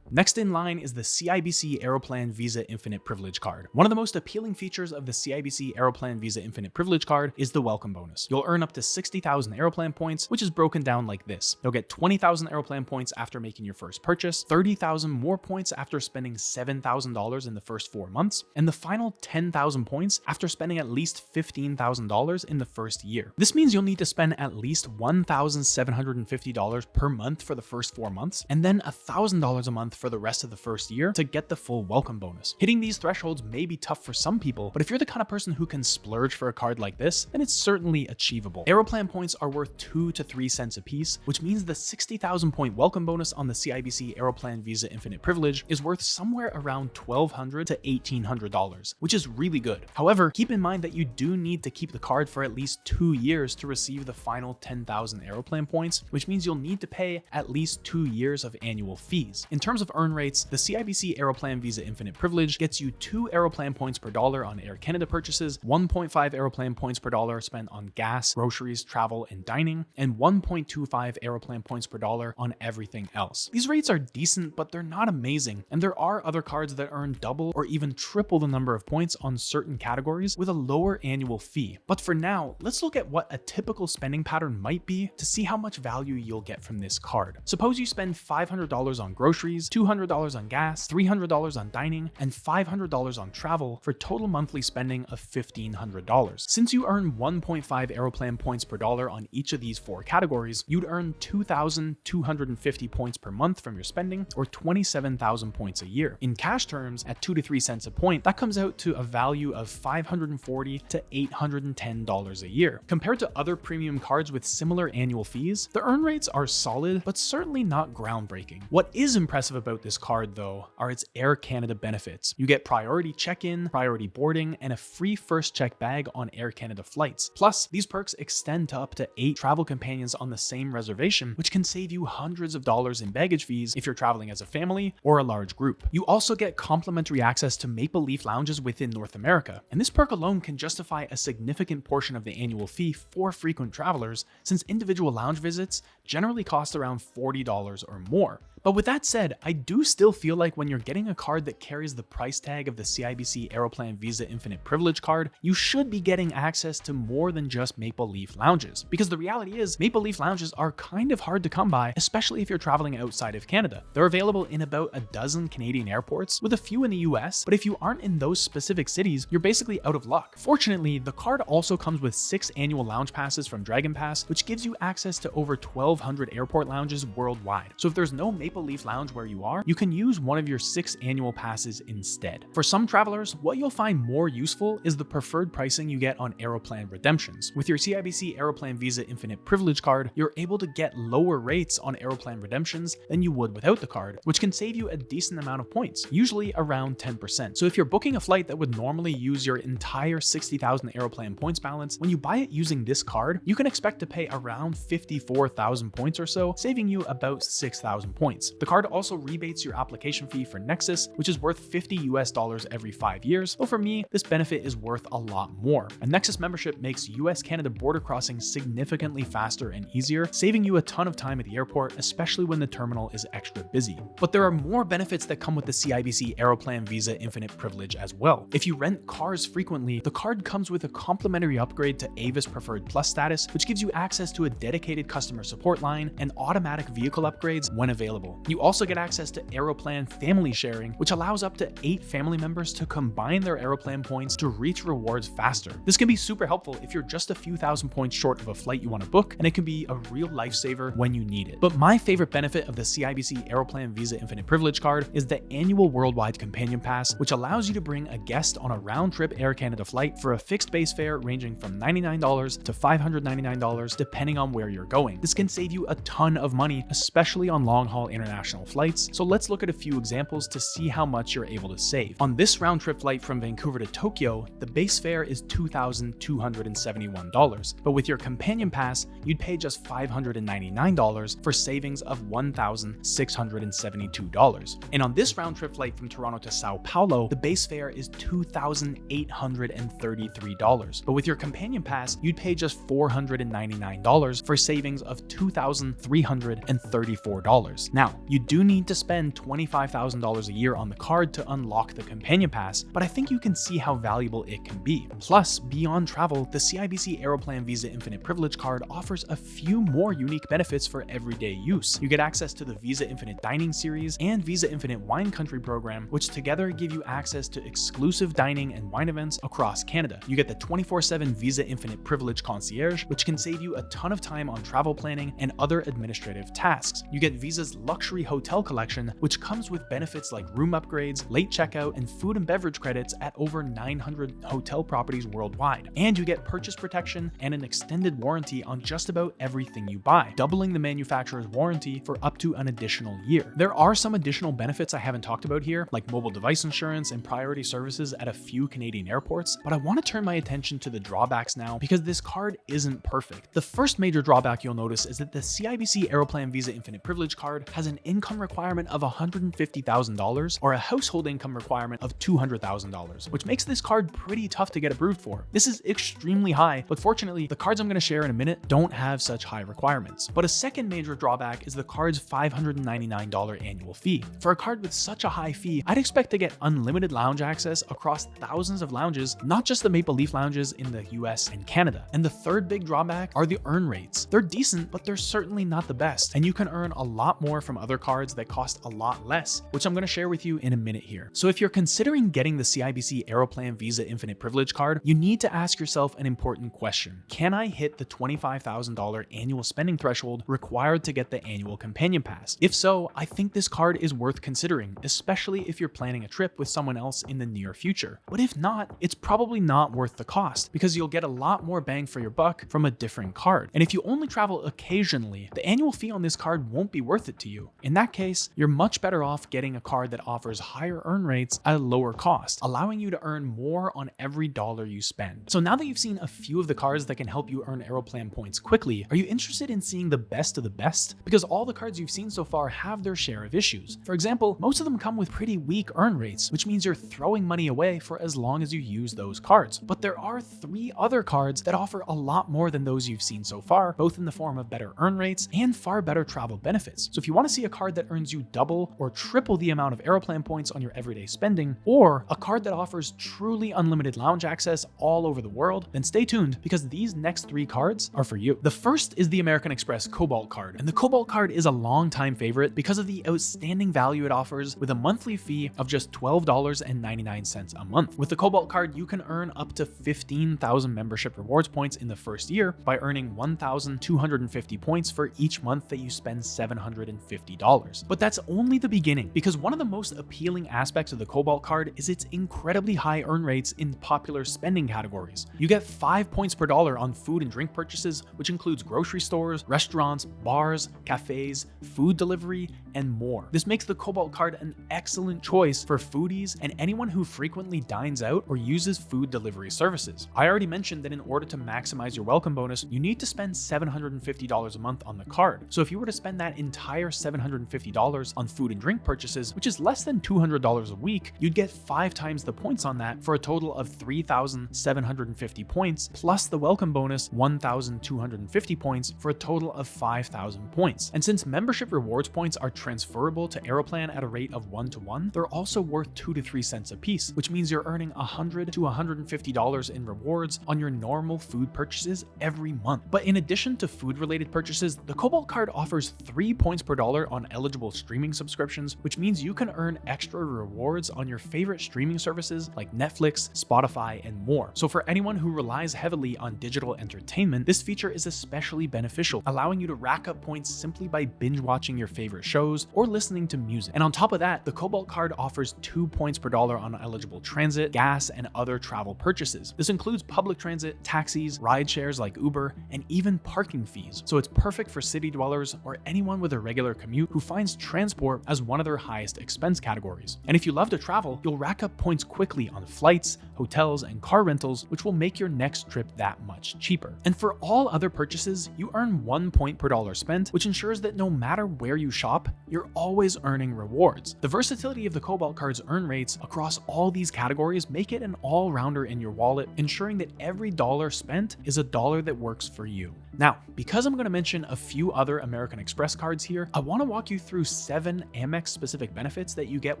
Next in line is the CIBC Aeroplan Visa Infinite Privilege Card. One of the most appealing features of the CIBC Aeroplan Visa Infinite Privilege Card is the welcome bonus. You'll earn up to 60,000 Aeroplan points, which is broken down like this. You'll get 20,000 Aeroplan points after making your first purchase, 30,000 more points after spending $7,000 in the first 4 months, and the final 10,000 points after spending at least $15,000 in the first year. This means you'll need to spend at least $1,750 per month for the first 4 months, and then $1,000 a month for the rest of the first year to get the full welcome bonus. Hitting these thresholds may be tough for some people, but if you're the kind of person who can splurge for a card like this, then it's certainly achievable. Aeroplan points are worth 2 to 3 cents a piece, which means the 60,000 point welcome bonus on the CIBC Aeroplan Visa Infinite Privilege is worth somewhere around $1,200 to $1,800, which is really good. However, keep in mind that you do need to keep the card for at least 2 years to receive the final 10,000 Aeroplan points, which means you'll need to pay at least 2 years of annual fees. In terms of earn rates, the CIBC Aeroplan Visa Infinite Privilege gets you 2 Aeroplan points per dollar on Air Canada purchases, 1.5 Aeroplan points per dollar spent on gas, groceries, travel, and dining, and 1.25 Aeroplan points per dollar on everything else. These rates are decent, but they're not amazing, and there are other cards that earn double or even triple the number of points on certain categories with a lower annual fee. But for now, let's look at what a typical spending pattern might be to see how much value you'll get from this card. Suppose you spend $500 on groceries, $200 on gas, $300 on dining, and $500 on travel for total monthly spending of $1,500. Since you earn 1.5 Aeroplan points per dollar on each of these 4 categories, you'd earn 2,250 points per month from your spending, or 27,000 points a year. In cash terms, at 2 to 3 cents a point, that comes out to a value of $540 to $810 a year. Compared to other premium cards with similar annual fees, the earn rates are solid, but certainly not groundbreaking. What is impressive about this card, though, are its Air Canada benefits. You get priority check-in, priority boarding, and a free first check bag on Air Canada flights. Plus, these perks extend to up to 8 travel companions on the same reservation, which can save you hundreds of dollars in baggage fees if you're traveling as a family or a large group. You also get complimentary access to Maple Leaf lounges within North America, and this perk alone can justify a significant portion of the annual fee for frequent travelers, since individual lounge visits generally cost around $40 or more. But with that said, I do still feel like when you're getting a card that carries the price tag of the CIBC Aeroplan Visa Infinite Privilege card, you should be getting access to more than just Maple Leaf lounges. Because the reality is, Maple Leaf lounges are kind of hard to come by, especially if you're traveling outside of Canada. They're available in about a dozen Canadian airports, with a few in the US, but if you aren't in those specific cities, you're basically out of luck. Fortunately, the card also comes with 6 annual lounge passes from Dragon Pass, which gives you access to over 1,200 airport lounges worldwide. So if there's no Maple Leaf lounge where you are, you can use one of your 6 annual passes instead. For some travelers, what you'll find more useful is the preferred pricing you get on Aeroplan redemptions. With your CIBC Aeroplan Visa Infinite Privilege card, you're able to get lower rates on Aeroplan redemptions than you would without the card, which can save you a decent amount of points, usually around 10%. So if you're booking a flight that would normally use your entire 60,000 Aeroplan points balance, when you buy it using this card, you can expect to pay around 54,000 points or so, saving you about 6,000 points. The card also rebates your application fee for Nexus, which is worth $50 every 5 years, though for me, this benefit is worth a lot more. A Nexus membership makes US-Canada border crossing significantly faster and easier, saving you a ton of time at the airport, especially when the terminal is extra busy. But there are more benefits that come with the CIBC Aeroplan Visa Infinite Privilege as well. If you rent cars frequently, the card comes with a complimentary upgrade to Avis Preferred Plus status, which gives you access to a dedicated customer support line and automatic vehicle upgrades when available. You also get access to Aeroplan Family Sharing, which allows up to 8 family members to combine their Aeroplan points to reach rewards faster. This can be super helpful if you're just a few thousand points short of a flight you want to book, and it can be a real lifesaver when you need it. But my favorite benefit of the CIBC Aeroplan Visa Infinite Privilege card is the annual Worldwide Companion Pass, which allows you to bring a guest on a round-trip Air Canada flight for a fixed base fare ranging from $99 to $599 depending on where you're going. This can save you a ton of money, especially on long-haul international flights, so let's look at a few examples to see how much you're able to save. On this round-trip flight from Vancouver to Tokyo, the base fare is $2,271, but with your companion pass, you'd pay just $599 for savings of $1,672. And on this round-trip flight from Toronto to Sao Paulo, the base fare is $2,833, but with your companion pass, you'd pay just $499 for savings of $2,334. Now, you do need to spend $25,000 a year on the card to unlock the companion pass, but I think you can see how valuable it can be. Plus, beyond travel, the CIBC Aeroplan Visa Infinite Privilege card offers a few more unique benefits for everyday use. You get access to the Visa Infinite Dining series and Visa Infinite Wine Country program, which together give you access to exclusive dining and wine events across Canada. You get the 24/7 Visa Infinite Privilege Concierge, which can save you a ton of time on travel planning and other administrative tasks. You get Visa's Luxury Hotel Collection, which comes with benefits like room upgrades, late checkout, and food and beverage credits at over 900 hotel properties worldwide. And you get purchase protection and an extended warranty on just about everything you buy, doubling the manufacturer's warranty for up to an additional year. There are some additional benefits I haven't talked about here, like mobile device insurance and priority services at a few Canadian airports, but I want to turn my attention to the drawbacks now because this card isn't perfect. The first major drawback you'll notice is that the CIBC Aeroplan Visa Infinite Privilege card has an income requirement of $150,000 or a household income requirement of $200,000, which makes this card pretty tough to get approved for. This is extremely high, but fortunately, the cards I'm going to share in a minute don't have such high requirements. But a second major drawback is the card's $599 annual fee. For a card with such a high fee, I'd expect to get unlimited lounge access across thousands of lounges, not just the Maple Leaf lounges in the US and Canada. And the third big drawback are the earn rates. They're decent, but they're certainly not the best, and you can earn a lot more from from other cards that cost a lot less, which I'm going to share with you in a minute here. So if you're considering getting the CIBC Aeroplan Visa Infinite Privilege card, you need to ask yourself an important question. Can I hit the $25,000 annual spending threshold required to get the annual companion pass? If so, I think this card is worth considering, especially if you're planning a trip with someone else in the near future. But if not, it's probably not worth the cost because you'll get a lot more bang for your buck from a different card. And if you only travel occasionally, the annual fee on this card won't be worth it to you. In that case, you're much better off getting a card that offers higher earn rates at a lower cost, allowing you to earn more on every dollar you spend. So now that you've seen a few of the cards that can help you earn Aeroplan points quickly, are you interested in seeing the best of the best? Because all the cards you've seen so far have their share of issues. For example, most of them come with pretty weak earn rates, which means you're throwing money away for as long as you use those cards. But there are 3 other cards that offer a lot more than those you've seen so far, both in the form of better earn rates and far better travel benefits. So if you want to see a card that earns you double or triple the amount of Aeroplan points on your everyday spending, or a card that offers truly unlimited lounge access all over the world, then stay tuned because these next 3 cards are for you. The first is the American Express Cobalt card, and the Cobalt card is a long-time favorite because of the outstanding value it offers with a monthly fee of just $12.99 a month. With the Cobalt card, you can earn up to 15,000 membership rewards points in the first year by earning 1,250 points for each month that you spend $750. But that's only the beginning, because one of the most appealing aspects of the Cobalt card is its incredibly high earn rates in popular spending categories. You get 5 points per dollar on food and drink purchases, which includes grocery stores, restaurants, bars, cafes, food delivery, and more. This makes the Cobalt card an excellent choice for foodies and anyone who frequently dines out or uses food delivery services. I already mentioned that in order to maximize your welcome bonus, you need to spend $750 a month on the card. So if you were to spend that entire $750 on food and drink purchases, which is less than $200 a week, you'd get 5 times the points on that for a total of 3,750 points, plus the welcome bonus 1,250 points for a total of 5,000 points. And since membership rewards points are transferable to Aeroplan at a rate of 1-to-1, they're also worth 2 to 3 cents a piece, which means you're earning $100 to $150 in rewards on your normal food purchases every month. But in addition to food-related purchases, the Cobalt card offers 3 points per dollar on eligible streaming subscriptions, which means you can earn extra rewards on your favorite streaming services like Netflix, Spotify, and more. So for anyone who relies heavily on digital entertainment, this feature is especially beneficial, allowing you to rack up points simply by binge watching your favorite shows or listening to music. And on top of that, the Cobalt card offers 2 points per dollar on eligible transit, gas, and other travel purchases. This includes public transit, taxis, ride shares like Uber, and even parking fees. So it's perfect for city dwellers or anyone with a regular commute who finds transport as one of their highest expense categories. And if you love to travel, you'll rack up points quickly on flights, hotels, and car rentals, which will make your next trip that much cheaper. And for all other purchases, you earn 1 point per dollar spent, which ensures that no matter where you shop, you're always earning rewards. The versatility of the Cobalt card's earn rates across all these categories make it an all-rounder in your wallet, ensuring that every dollar spent is a dollar that works for you. Now, because I'm going to mention a few other American Express cards here, I want to walk you through 7 Amex-specific benefits that you get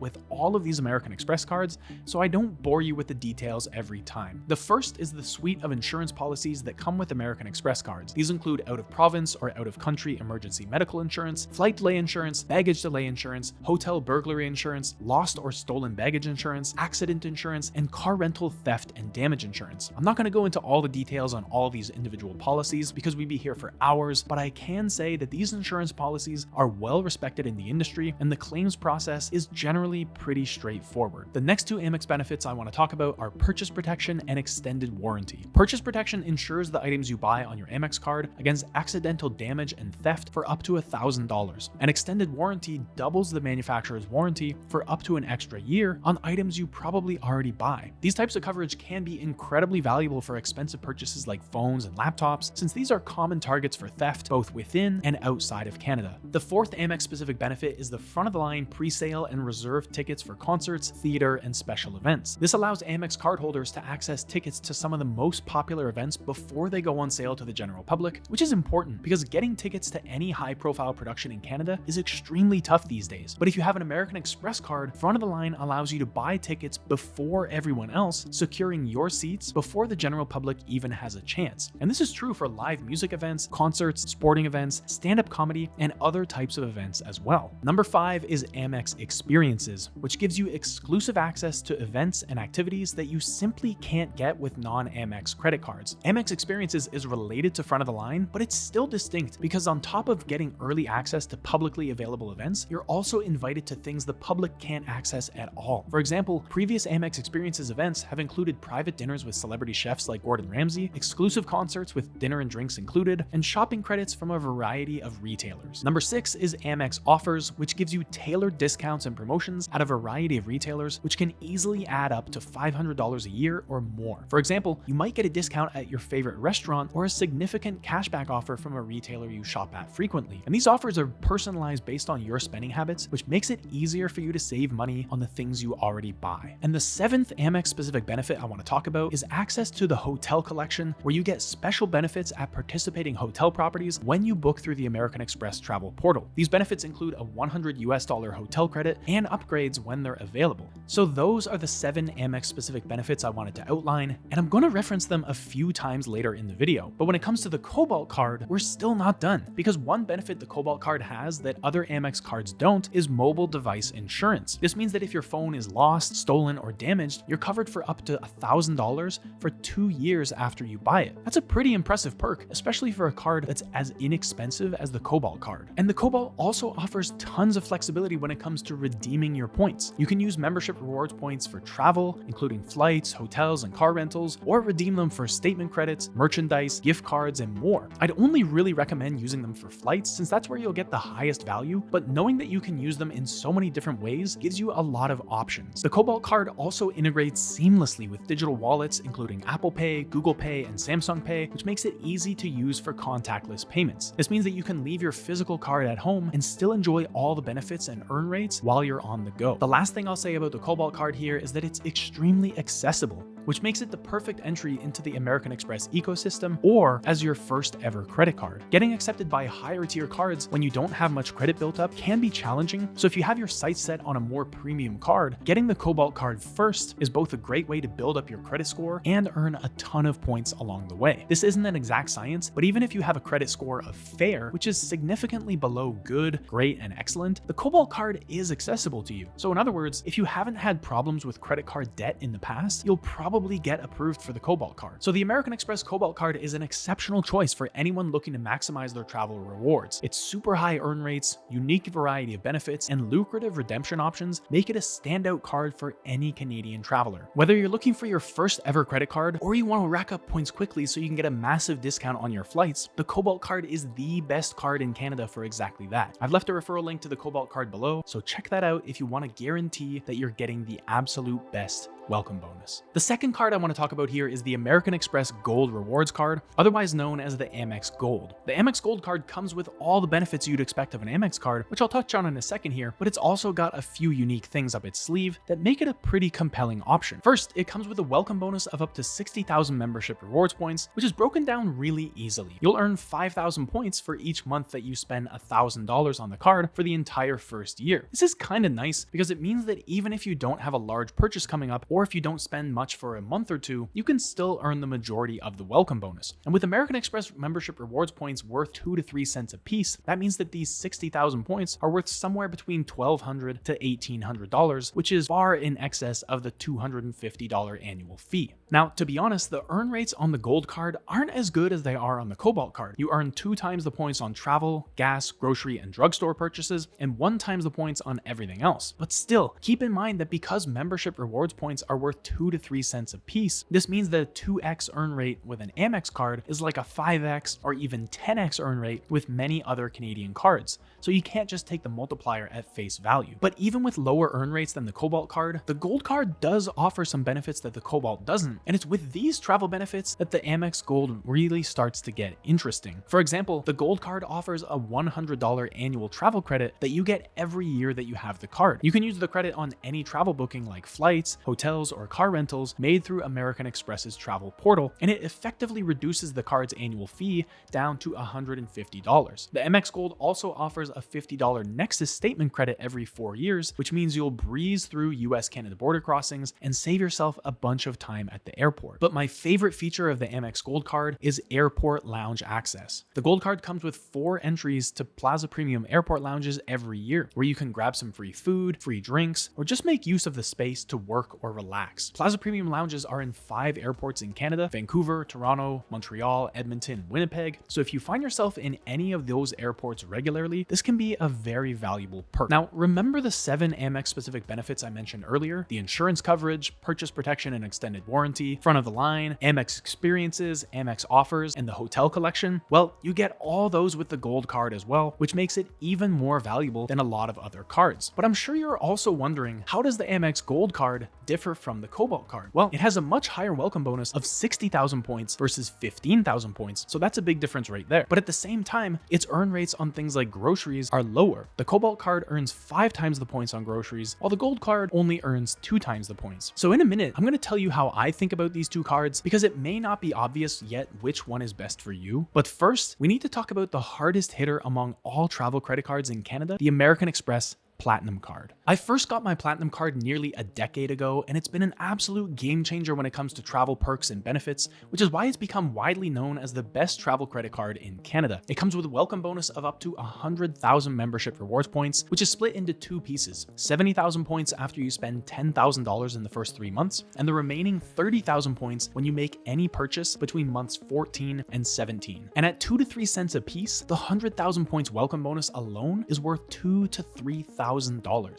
with all of these American Express cards, so I don't bore you with the details every time. The first is the suite of insurance policies that come with American Express cards. These include out-of-province or out-of-country emergency medical insurance, flight delay insurance, baggage delay insurance, hotel burglary insurance, lost or stolen baggage insurance, accident insurance, and car rental theft and damage insurance. I'm not going to go into all the details on all these individual policies because we'd be here for hours, but I can say that these insurance policies are well respected in the industry and the claims process is generally pretty straightforward. The next 2 Amex benefits I want to talk about are purchase protection and extended warranty. Purchase protection ensures the items you buy on your Amex card against accidental damage and theft for up to $1,000. And extended warranty doubles the manufacturer's warranty for up to an extra year on items you probably already buy. These types of coverage can be incredibly valuable for expensive purchases like phones and laptops, since these are common targets for theft both within and outside of Canada. The 4th Amex specific benefit is the front of the line pre-sale and reserve tickets for concerts, theater, and special events. This allows Amex cardholders to access tickets to some of the most popular events before they go on sale to the general public, which is important because getting tickets to any high-profile production in Canada is extremely tough these days. But if you have an American Express card, front of the line allows you to buy tickets before everyone else, securing your seats before the general public even has a chance. And this is true for live music events, concerts, sporting events, stand-up comedy, and other types of events as well. Number 5 is Amex Experiences, which gives you exclusive access to events and activities that you simply can't get with non-Amex credit cards. Amex Experiences is related to front of the line, but it's still distinct because on top of getting early access to publicly available events, you're also invited to things the public can't access at all. For example, previous Amex Experiences events have included private dinners with celebrity chefs like Gordon Ramsay, exclusive concerts with dinner and drinks included, and shopping credits from a variety of retailers. Number 6 is Amex Offers, which gives you tailored discounts and promotions at a variety of retailers, which can easily add up to $500 a year or more. For example, you might get a discount at your favorite restaurant or a significant cashback offer from a retailer you shop at frequently. And these offers are personalized based on your spending habits, which makes it easier for you to save money on the things you already buy. And the 7th Amex specific benefit I want to talk about is access to the hotel collection, where you get special benefits at participating hotel properties when you book through the American Express travel portal. These benefits include a $100 hotel credit and upgrades when they're available. So those are the 7 Amex specific benefits I wanted to outline, and I'm going to reference them a few times later in the video. But when it comes to the Cobalt card, we're still not done, because one benefit the Cobalt card has that other Amex cards don't is mobile device insurance. This means that if your phone is lost, stolen, or damaged, you're covered for up to $1,000 for 2 years after you buy it. That's a pretty impressive perk, especially for a card that's as inexpensive as the Cobalt card. And the Cobalt also offers tons of flexibility when it comes to redeeming your points. You can use membership rewards points for travel, including flights, hotels, and car rentals, or redeem them for statement credits, merchandise, gift cards, and more. I'd only really recommend using them for flights since that's where you'll get the highest value, but knowing that you can use them in so many different ways gives you a lot of options. The Cobalt card also integrates seamlessly with digital wallets, including Apple Pay, Google Pay, and Samsung Pay, which makes it easy to use for contactless payments. This means that you can leave your physical card at home and still enjoy all the benefits and earn rates while you're on the go. The last thing I'll say about the Cobalt card here is that it's extremely accessible, which makes it the perfect entry into the American Express ecosystem or as your first ever credit card. Getting accepted by higher tier cards when you don't have much credit built up can be challenging, so if you have your sights set on a more premium card, getting the Cobalt card first is both a great way to build up your credit score and earn a ton of points along the way. This isn't an exact science, but even if you have a credit score of fair, which is significantly below good, great, and excellent, the Cobalt card is accessible to you. So in other words, if you haven't had problems with credit card debt in the past, you'll probably get approved for the Cobalt card. So the American Express Cobalt card is an exceptional choice for anyone looking to maximize their travel rewards. Its super high earn rates, unique variety of benefits, and lucrative redemption options make it a standout card for any Canadian traveler. Whether you're looking for your first ever credit card or you want to rack up points quickly so you can get a massive discount on your flights, the Cobalt card is the best card in Canada for exactly that. I've left a referral link to the Cobalt card below, so check that out if you want to guarantee that you're getting the absolute best welcome bonus. The second card I want to talk about here is the American Express Gold Rewards card, otherwise known as the Amex Gold. The Amex Gold card comes with all the benefits you'd expect of an Amex card, which I'll touch on in a second here, but it's also got a few unique things up its sleeve that make it a pretty compelling option. First, it comes with a welcome bonus of up to 60,000 membership rewards points, which is broken down really easily. You'll earn 5,000 points for each month that you spend $1,000 on the card for the entire first year. This is kind of nice because it means that even if you don't have a large purchase coming up, or if you don't spend much for a month or two, you can still earn the majority of the welcome bonus. And with American Express membership rewards points worth 2 to 3 cents a piece, that means that these 60,000 points are worth somewhere between $1,200 to $1,800, which is far in excess of the $250 annual fee. Now, to be honest, the earn rates on the Gold card aren't as good as they are on the Cobalt card. You earn 2 times the points on travel, gas, grocery, and drugstore purchases, and 1 times the points on everything else. But still, keep in mind that because membership rewards points are worth 2 to 3 cents a piece, this means that a 2x earn rate with an Amex card is like a 5x or even 10x earn rate with many other Canadian cards. So you can't just take the multiplier at face value. But even with lower earn rates than the Cobalt card, the Gold card does offer some benefits that the Cobalt doesn't, and it's with these travel benefits that the Amex Gold really starts to get interesting. For example, the Gold card offers a $100 annual travel credit that you get every year that you have the card. You can use the credit on any travel booking like flights, hotels, hotels or car rentals made through American Express's travel portal, and it effectively reduces the card's annual fee down to $150. The Amex Gold also offers a $50 Nexus statement credit every 4 years, which means you'll breeze through US-Canada border crossings and save yourself a bunch of time at the airport. But my favorite feature of the Amex Gold card is airport lounge access. The Gold card comes with 4 entries to Plaza Premium airport lounges every year, where you can grab some free food, free drinks, or just make use of the space to work or relax. Plaza Premium lounges are in 5 airports in Canada: Vancouver, Toronto, Montreal, Edmonton, Winnipeg. So if you find yourself in any of those airports regularly, this can be a very valuable perk. Now, remember the 7 Amex specific benefits I mentioned earlier? The insurance coverage, purchase protection and extended warranty, front of the line, Amex experiences, Amex offers, and the hotel collection? Well, you get all those with the Gold card as well, which makes it even more valuable than a lot of other cards. But I'm sure you're also wondering, how does the Amex Gold card differ from the Cobalt card? Well, it has a much higher welcome bonus of 60,000 points versus 15,000 points, so that's a big difference right there. But at the same time, its earn rates on things like groceries are lower. The Cobalt card earns 5 times the points on groceries, while the Gold card only earns 2 times the points. So in a minute, I'm going to tell you how I think about these two cards, because it may not be obvious yet which one is best for you. But first, we need to talk about the hardest hitter among all travel credit cards in Canada, the American Express Platinum card. I first got my Platinum card nearly a decade ago, and it's been an absolute game changer when it comes to travel perks and benefits, which is why it's become widely known as the best travel credit card in Canada. It comes with a welcome bonus of up to 100,000 membership rewards points, which is split into 2 pieces: 70,000 points after you spend $10,000 in the first 3 months, and the remaining 30,000 points when you make any purchase between months 14 and 17. And at 2 to 3 cents a piece, the 100,000 points welcome bonus alone is worth $2,000 to $3,000.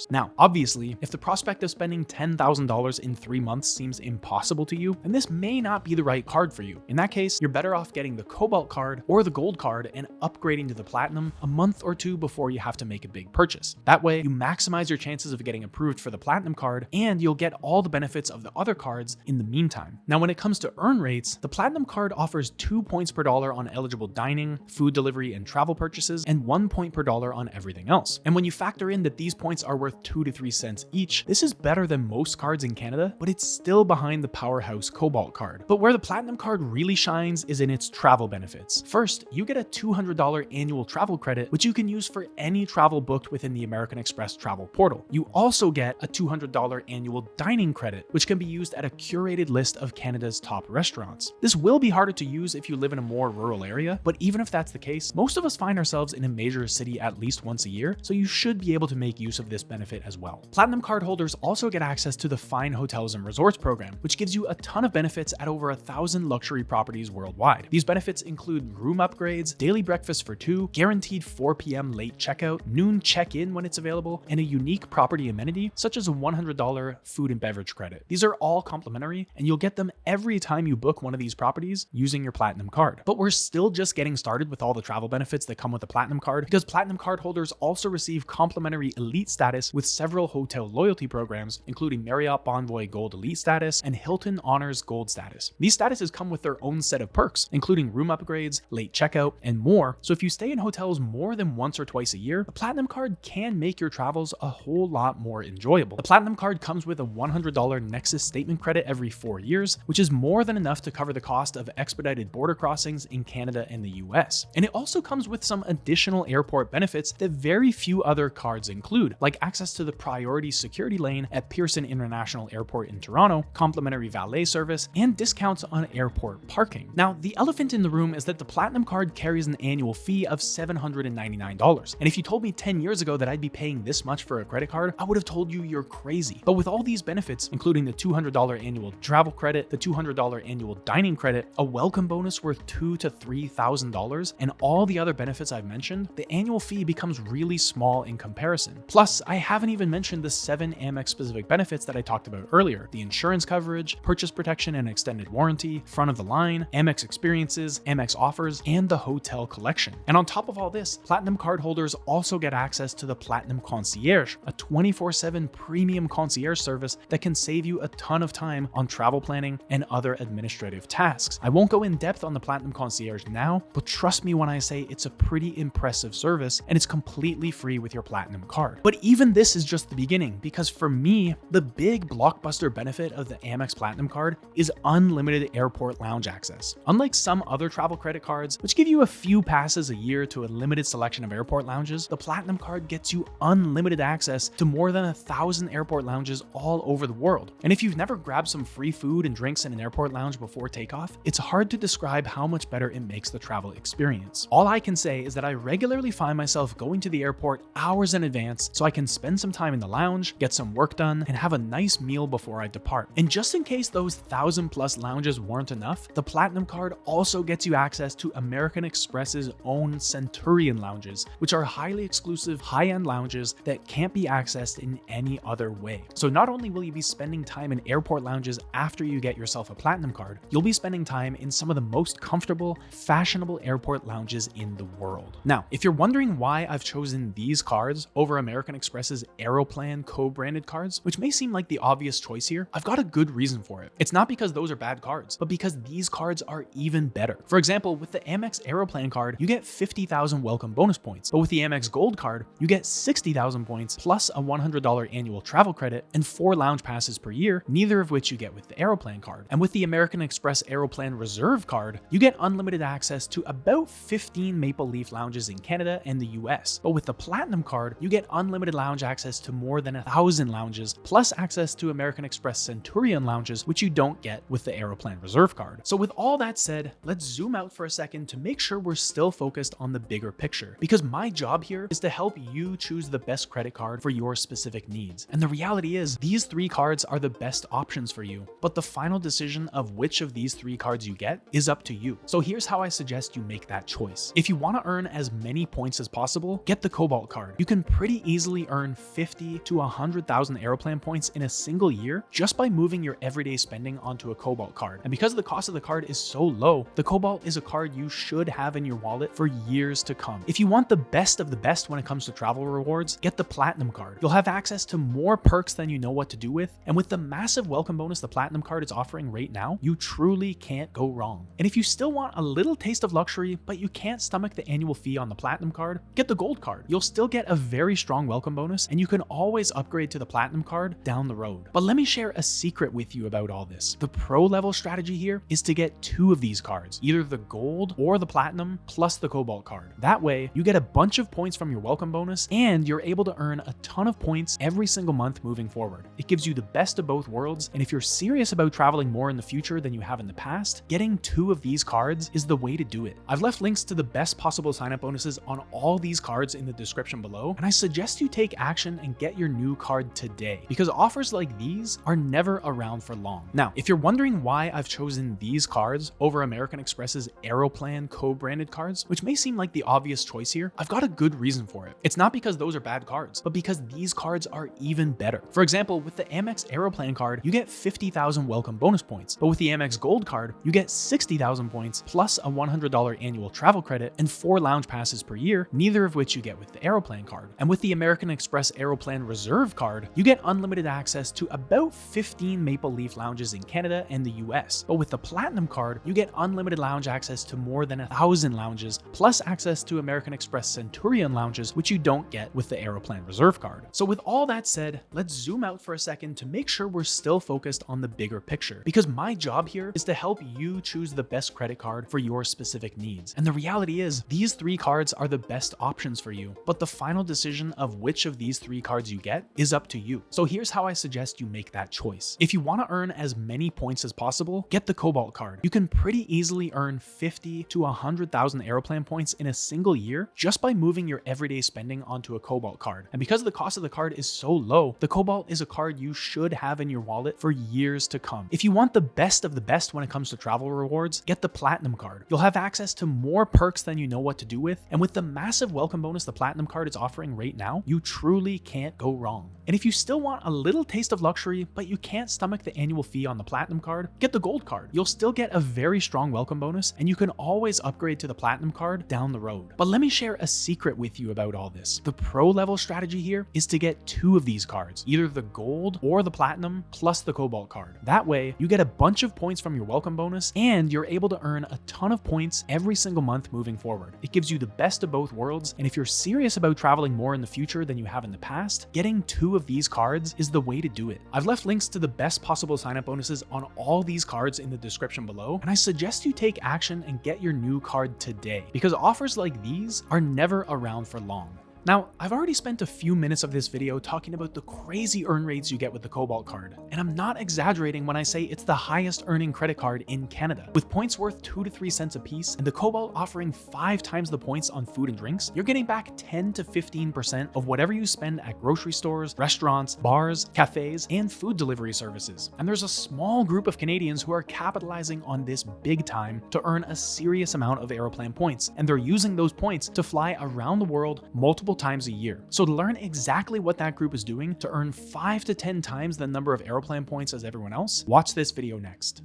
Now, obviously, if the prospect of spending $10,000 in 3 months seems impossible to you, then this may not be the right card for you. In that case, you're better off getting the Cobalt card or the Gold card and upgrading to the Platinum a month or 2 before you have to make a big purchase. That way, you maximize your chances of getting approved for the Platinum card, and you'll get all the benefits of the other cards in the meantime. Now, when it comes to earn rates, the Platinum card offers 2 points per dollar on eligible dining, food delivery, and travel purchases, and 1 point per dollar on everything else. And when you factor in that these points are worth 2 to 3 cents each, this is better than most cards in Canada, but it's still behind the powerhouse Cobalt card. But where the Platinum card really shines is in its travel benefits. First, you get a $200 annual travel credit, which you can use for any travel booked within the American Express travel portal. You also get a $200 annual dining credit, which can be used at a curated list of Canada's top restaurants. This will be harder to use if you live in a more rural area, but even if that's the case, most of us find ourselves in a major city at least once a year, so you should be able to make use of this benefit as well. Platinum card holders also get access to the Fine Hotels and Resorts program, which gives you a ton of benefits at over 1,000 luxury properties worldwide. These benefits include room upgrades, daily breakfast for 2, guaranteed 4 p.m. late checkout, noon check-in when it's available, and a unique property amenity such as a $100 food and beverage credit. These are all complimentary, and you'll get them every time you book one of these properties using your Platinum card. But we're still just getting started with all the travel benefits that come with the Platinum card, because Platinum card holders also receive complimentary elite status with several hotel loyalty programs, including Marriott Bonvoy Gold Elite status and Hilton Honors Gold status. These statuses come with their own set of perks, including room upgrades, late checkout, and more. So if you stay in hotels more than once or twice a year, the Platinum card can make your travels a whole lot more enjoyable. The Platinum card comes with a $100 Nexus statement credit every 4 years, which is more than enough to cover the cost of expedited border crossings in Canada and the US. And it also comes with some additional airport benefits that very few other cards include, like access to the priority security lane at Pearson International Airport in Toronto, complimentary valet service, and discounts on airport parking. Now, the elephant in the room is that the Platinum card carries an annual fee of $799. And if you told me 10 years ago that I'd be paying this much for a credit card, I would have told you you're crazy. But with all these benefits, including the $200 annual travel credit, the $200 annual dining credit, a welcome bonus worth $2,000 to $3,000, and all the other benefits I've mentioned, the annual fee becomes really small in comparison. Plus, I haven't even mentioned the 7 Amex specific benefits that I talked about earlier: the insurance coverage, purchase protection and extended warranty, front of the line, Amex experiences, Amex offers, and the hotel collection. And on top of all this, Platinum card holders also get access to the Platinum Concierge, a 24/7 premium concierge service that can save you a ton of time on travel planning and other administrative tasks. I won't go in depth on the Platinum Concierge now, but trust me when I say it's a pretty impressive service, and it's completely free with your Platinum card. card. But even this is just the beginning, because for me, the big blockbuster benefit of the Amex Platinum card is unlimited airport lounge access. Unlike some other travel credit cards, which give you a few passes a year to a limited selection of airport lounges, the Platinum card gets you unlimited access to more than 1,000 airport lounges all over the world. And if you've never grabbed some free food and drinks in an airport lounge before takeoff, it's hard to describe how much better it makes the travel experience. All I can say is that I regularly find myself going to the airport hours in advance so I can spend some time in the lounge, get some work done, and have a nice meal before I depart. And just in case those 1,000+ lounges weren't enough, the Platinum card also gets you access to American Express's own Centurion lounges, which are highly exclusive, high-end lounges that can't be accessed in any other way. So not only will you be spending time in airport lounges after you get yourself a Platinum card, you'll be spending time in some of the most comfortable, fashionable airport lounges in the world. Now, if you're wondering why I've chosen these cards over American Express's Aeroplan co-branded cards, which may seem like the obvious choice here, I've got a good reason for it. It's not because those are bad cards, but because these cards are even better. For example, with the Amex Aeroplan card, you get 50,000 welcome bonus points, but with the Amex Gold card, you get 60,000 points plus a $100 annual travel credit and 4 lounge passes per year, neither of which you get with the Aeroplan card. And with the American Express Aeroplan Reserve card, you get unlimited access to about 15 Maple Leaf lounges in Canada and the US. But with the Platinum card, you get unlimited lounge access to more than 1,000 lounges, plus access to American Express Centurion lounges, which you don't get with the Aeroplan Reserve card. So with all that said, let's zoom out for a second to make sure we're still focused on the bigger picture, because my job here is to help you choose the best credit card for your specific needs. And the reality is, these 3 cards are the best options for you, but the final decision of which of these 3 cards you get is up to you. So here's how I suggest you make that choice. If you want to earn as many points as possible, get the Cobalt card. You can pretty easily earn 50 to 100,000 Aeroplan points in a single year just by moving your everyday spending onto a Cobalt card. And because the cost of the card is so low, the Cobalt is a card you should have in your wallet for years to come. If you want the best of the best when it comes to travel rewards, get the Platinum card. You'll have access to more perks than you know what to do with, and with the massive welcome bonus the Platinum card is offering right now, you truly can't go wrong. And if you still want a little taste of luxury, but you can't stomach the annual fee on the Platinum card, get the Gold card. You'll still get a very strong welcome bonus, and you can always upgrade to the Platinum card down the road. But let me share a secret with you about all this. The pro level strategy here is to get 2 of these cards, either the Gold or the Platinum plus the Cobalt card. That way, you get a bunch of points from your welcome bonus, and you're able to earn a ton of points every single month moving forward. It gives you the best of both worlds, and if you're serious about traveling more in the future than you have in the past, getting 2 of these cards is the way to do it. I've left links to the best possible sign-up bonuses on all these cards in the description below, and I suggest you take action and get your new card today, because offers like these are never around for long. Now, if you're wondering why I've chosen these cards over American Express's Aeroplan co-branded cards, which may seem like the obvious choice here, I've got a good reason for it. It's not because those are bad cards, but because these cards are even better. For example, with the Amex Aeroplan card, you get 50,000 welcome bonus points, but with the Amex Gold card, you get 60,000 points plus a $100 annual travel credit and 4 lounge passes per year, neither of which you get with the Aeroplan card. And with the American Express Aeroplan Reserve card, you get unlimited access to about 15 Maple Leaf lounges in Canada and the US. But with the Platinum card, you get unlimited lounge access to more than 1,000 lounges, plus access to American Express Centurion lounges, which you don't get with the Aeroplan Reserve card. So with all that said, let's zoom out for a second to make sure we're still focused on the bigger picture, because my job here is to help you choose the best credit card for your specific needs. And the reality is, these 3 cards are the best options for you, but the final decision of which of these 3 cards you get is up to you. So here's how I suggest you make that choice. If you want to earn as many points as possible, get the Cobalt card. You can pretty easily earn 50 to 100,000 Aeroplan points in a single year just by moving your everyday spending onto a Cobalt card. And because the cost of the card is so low, the Cobalt is a card you should have in your wallet for years to come. If you want the best of the best when it comes to travel rewards, get the Platinum card. You'll have access to more perks than you know what to do with, and with the massive welcome bonus the Platinum card is offering right now, you truly can't go wrong. And if you still want a little taste of luxury, but you can't stomach the annual fee on the Platinum card, get the Gold card. You'll still get a very strong welcome bonus, and you can always upgrade to the Platinum card down the road. But let me share a secret with you about all this. The pro level strategy here is to get 2 of these cards, either the Gold or the Platinum plus the Cobalt card. That way, you get a bunch of points from your welcome bonus, and you're able to earn a ton of points every single month moving forward. It gives you the best of both worlds, and if you're serious about traveling more in the the future than you have in the past, getting 2 of these cards is the way to do it. I've left links to the best possible sign-up bonuses on all these cards in the description below, and I suggest you take action and get your new card today, because offers like these are never around for long. Now, I've already spent a few minutes of this video talking about the crazy earn rates you get with the Cobalt card, and I'm not exaggerating when I say it's the highest earning credit card in Canada. With points worth 2 to 3 cents a piece, and the Cobalt offering 5 times the points on food and drinks, you're getting back 10 to 15% of whatever you spend at grocery stores, restaurants, bars, cafes, and food delivery services. And there's a small group of Canadians who are capitalizing on this big time to earn a serious amount of Aeroplan points, and they're using those points to fly around the world multiple times a year. So to learn exactly what that group is doing to earn 5 to 10 times the number of Aeroplan points as everyone else, watch this video next.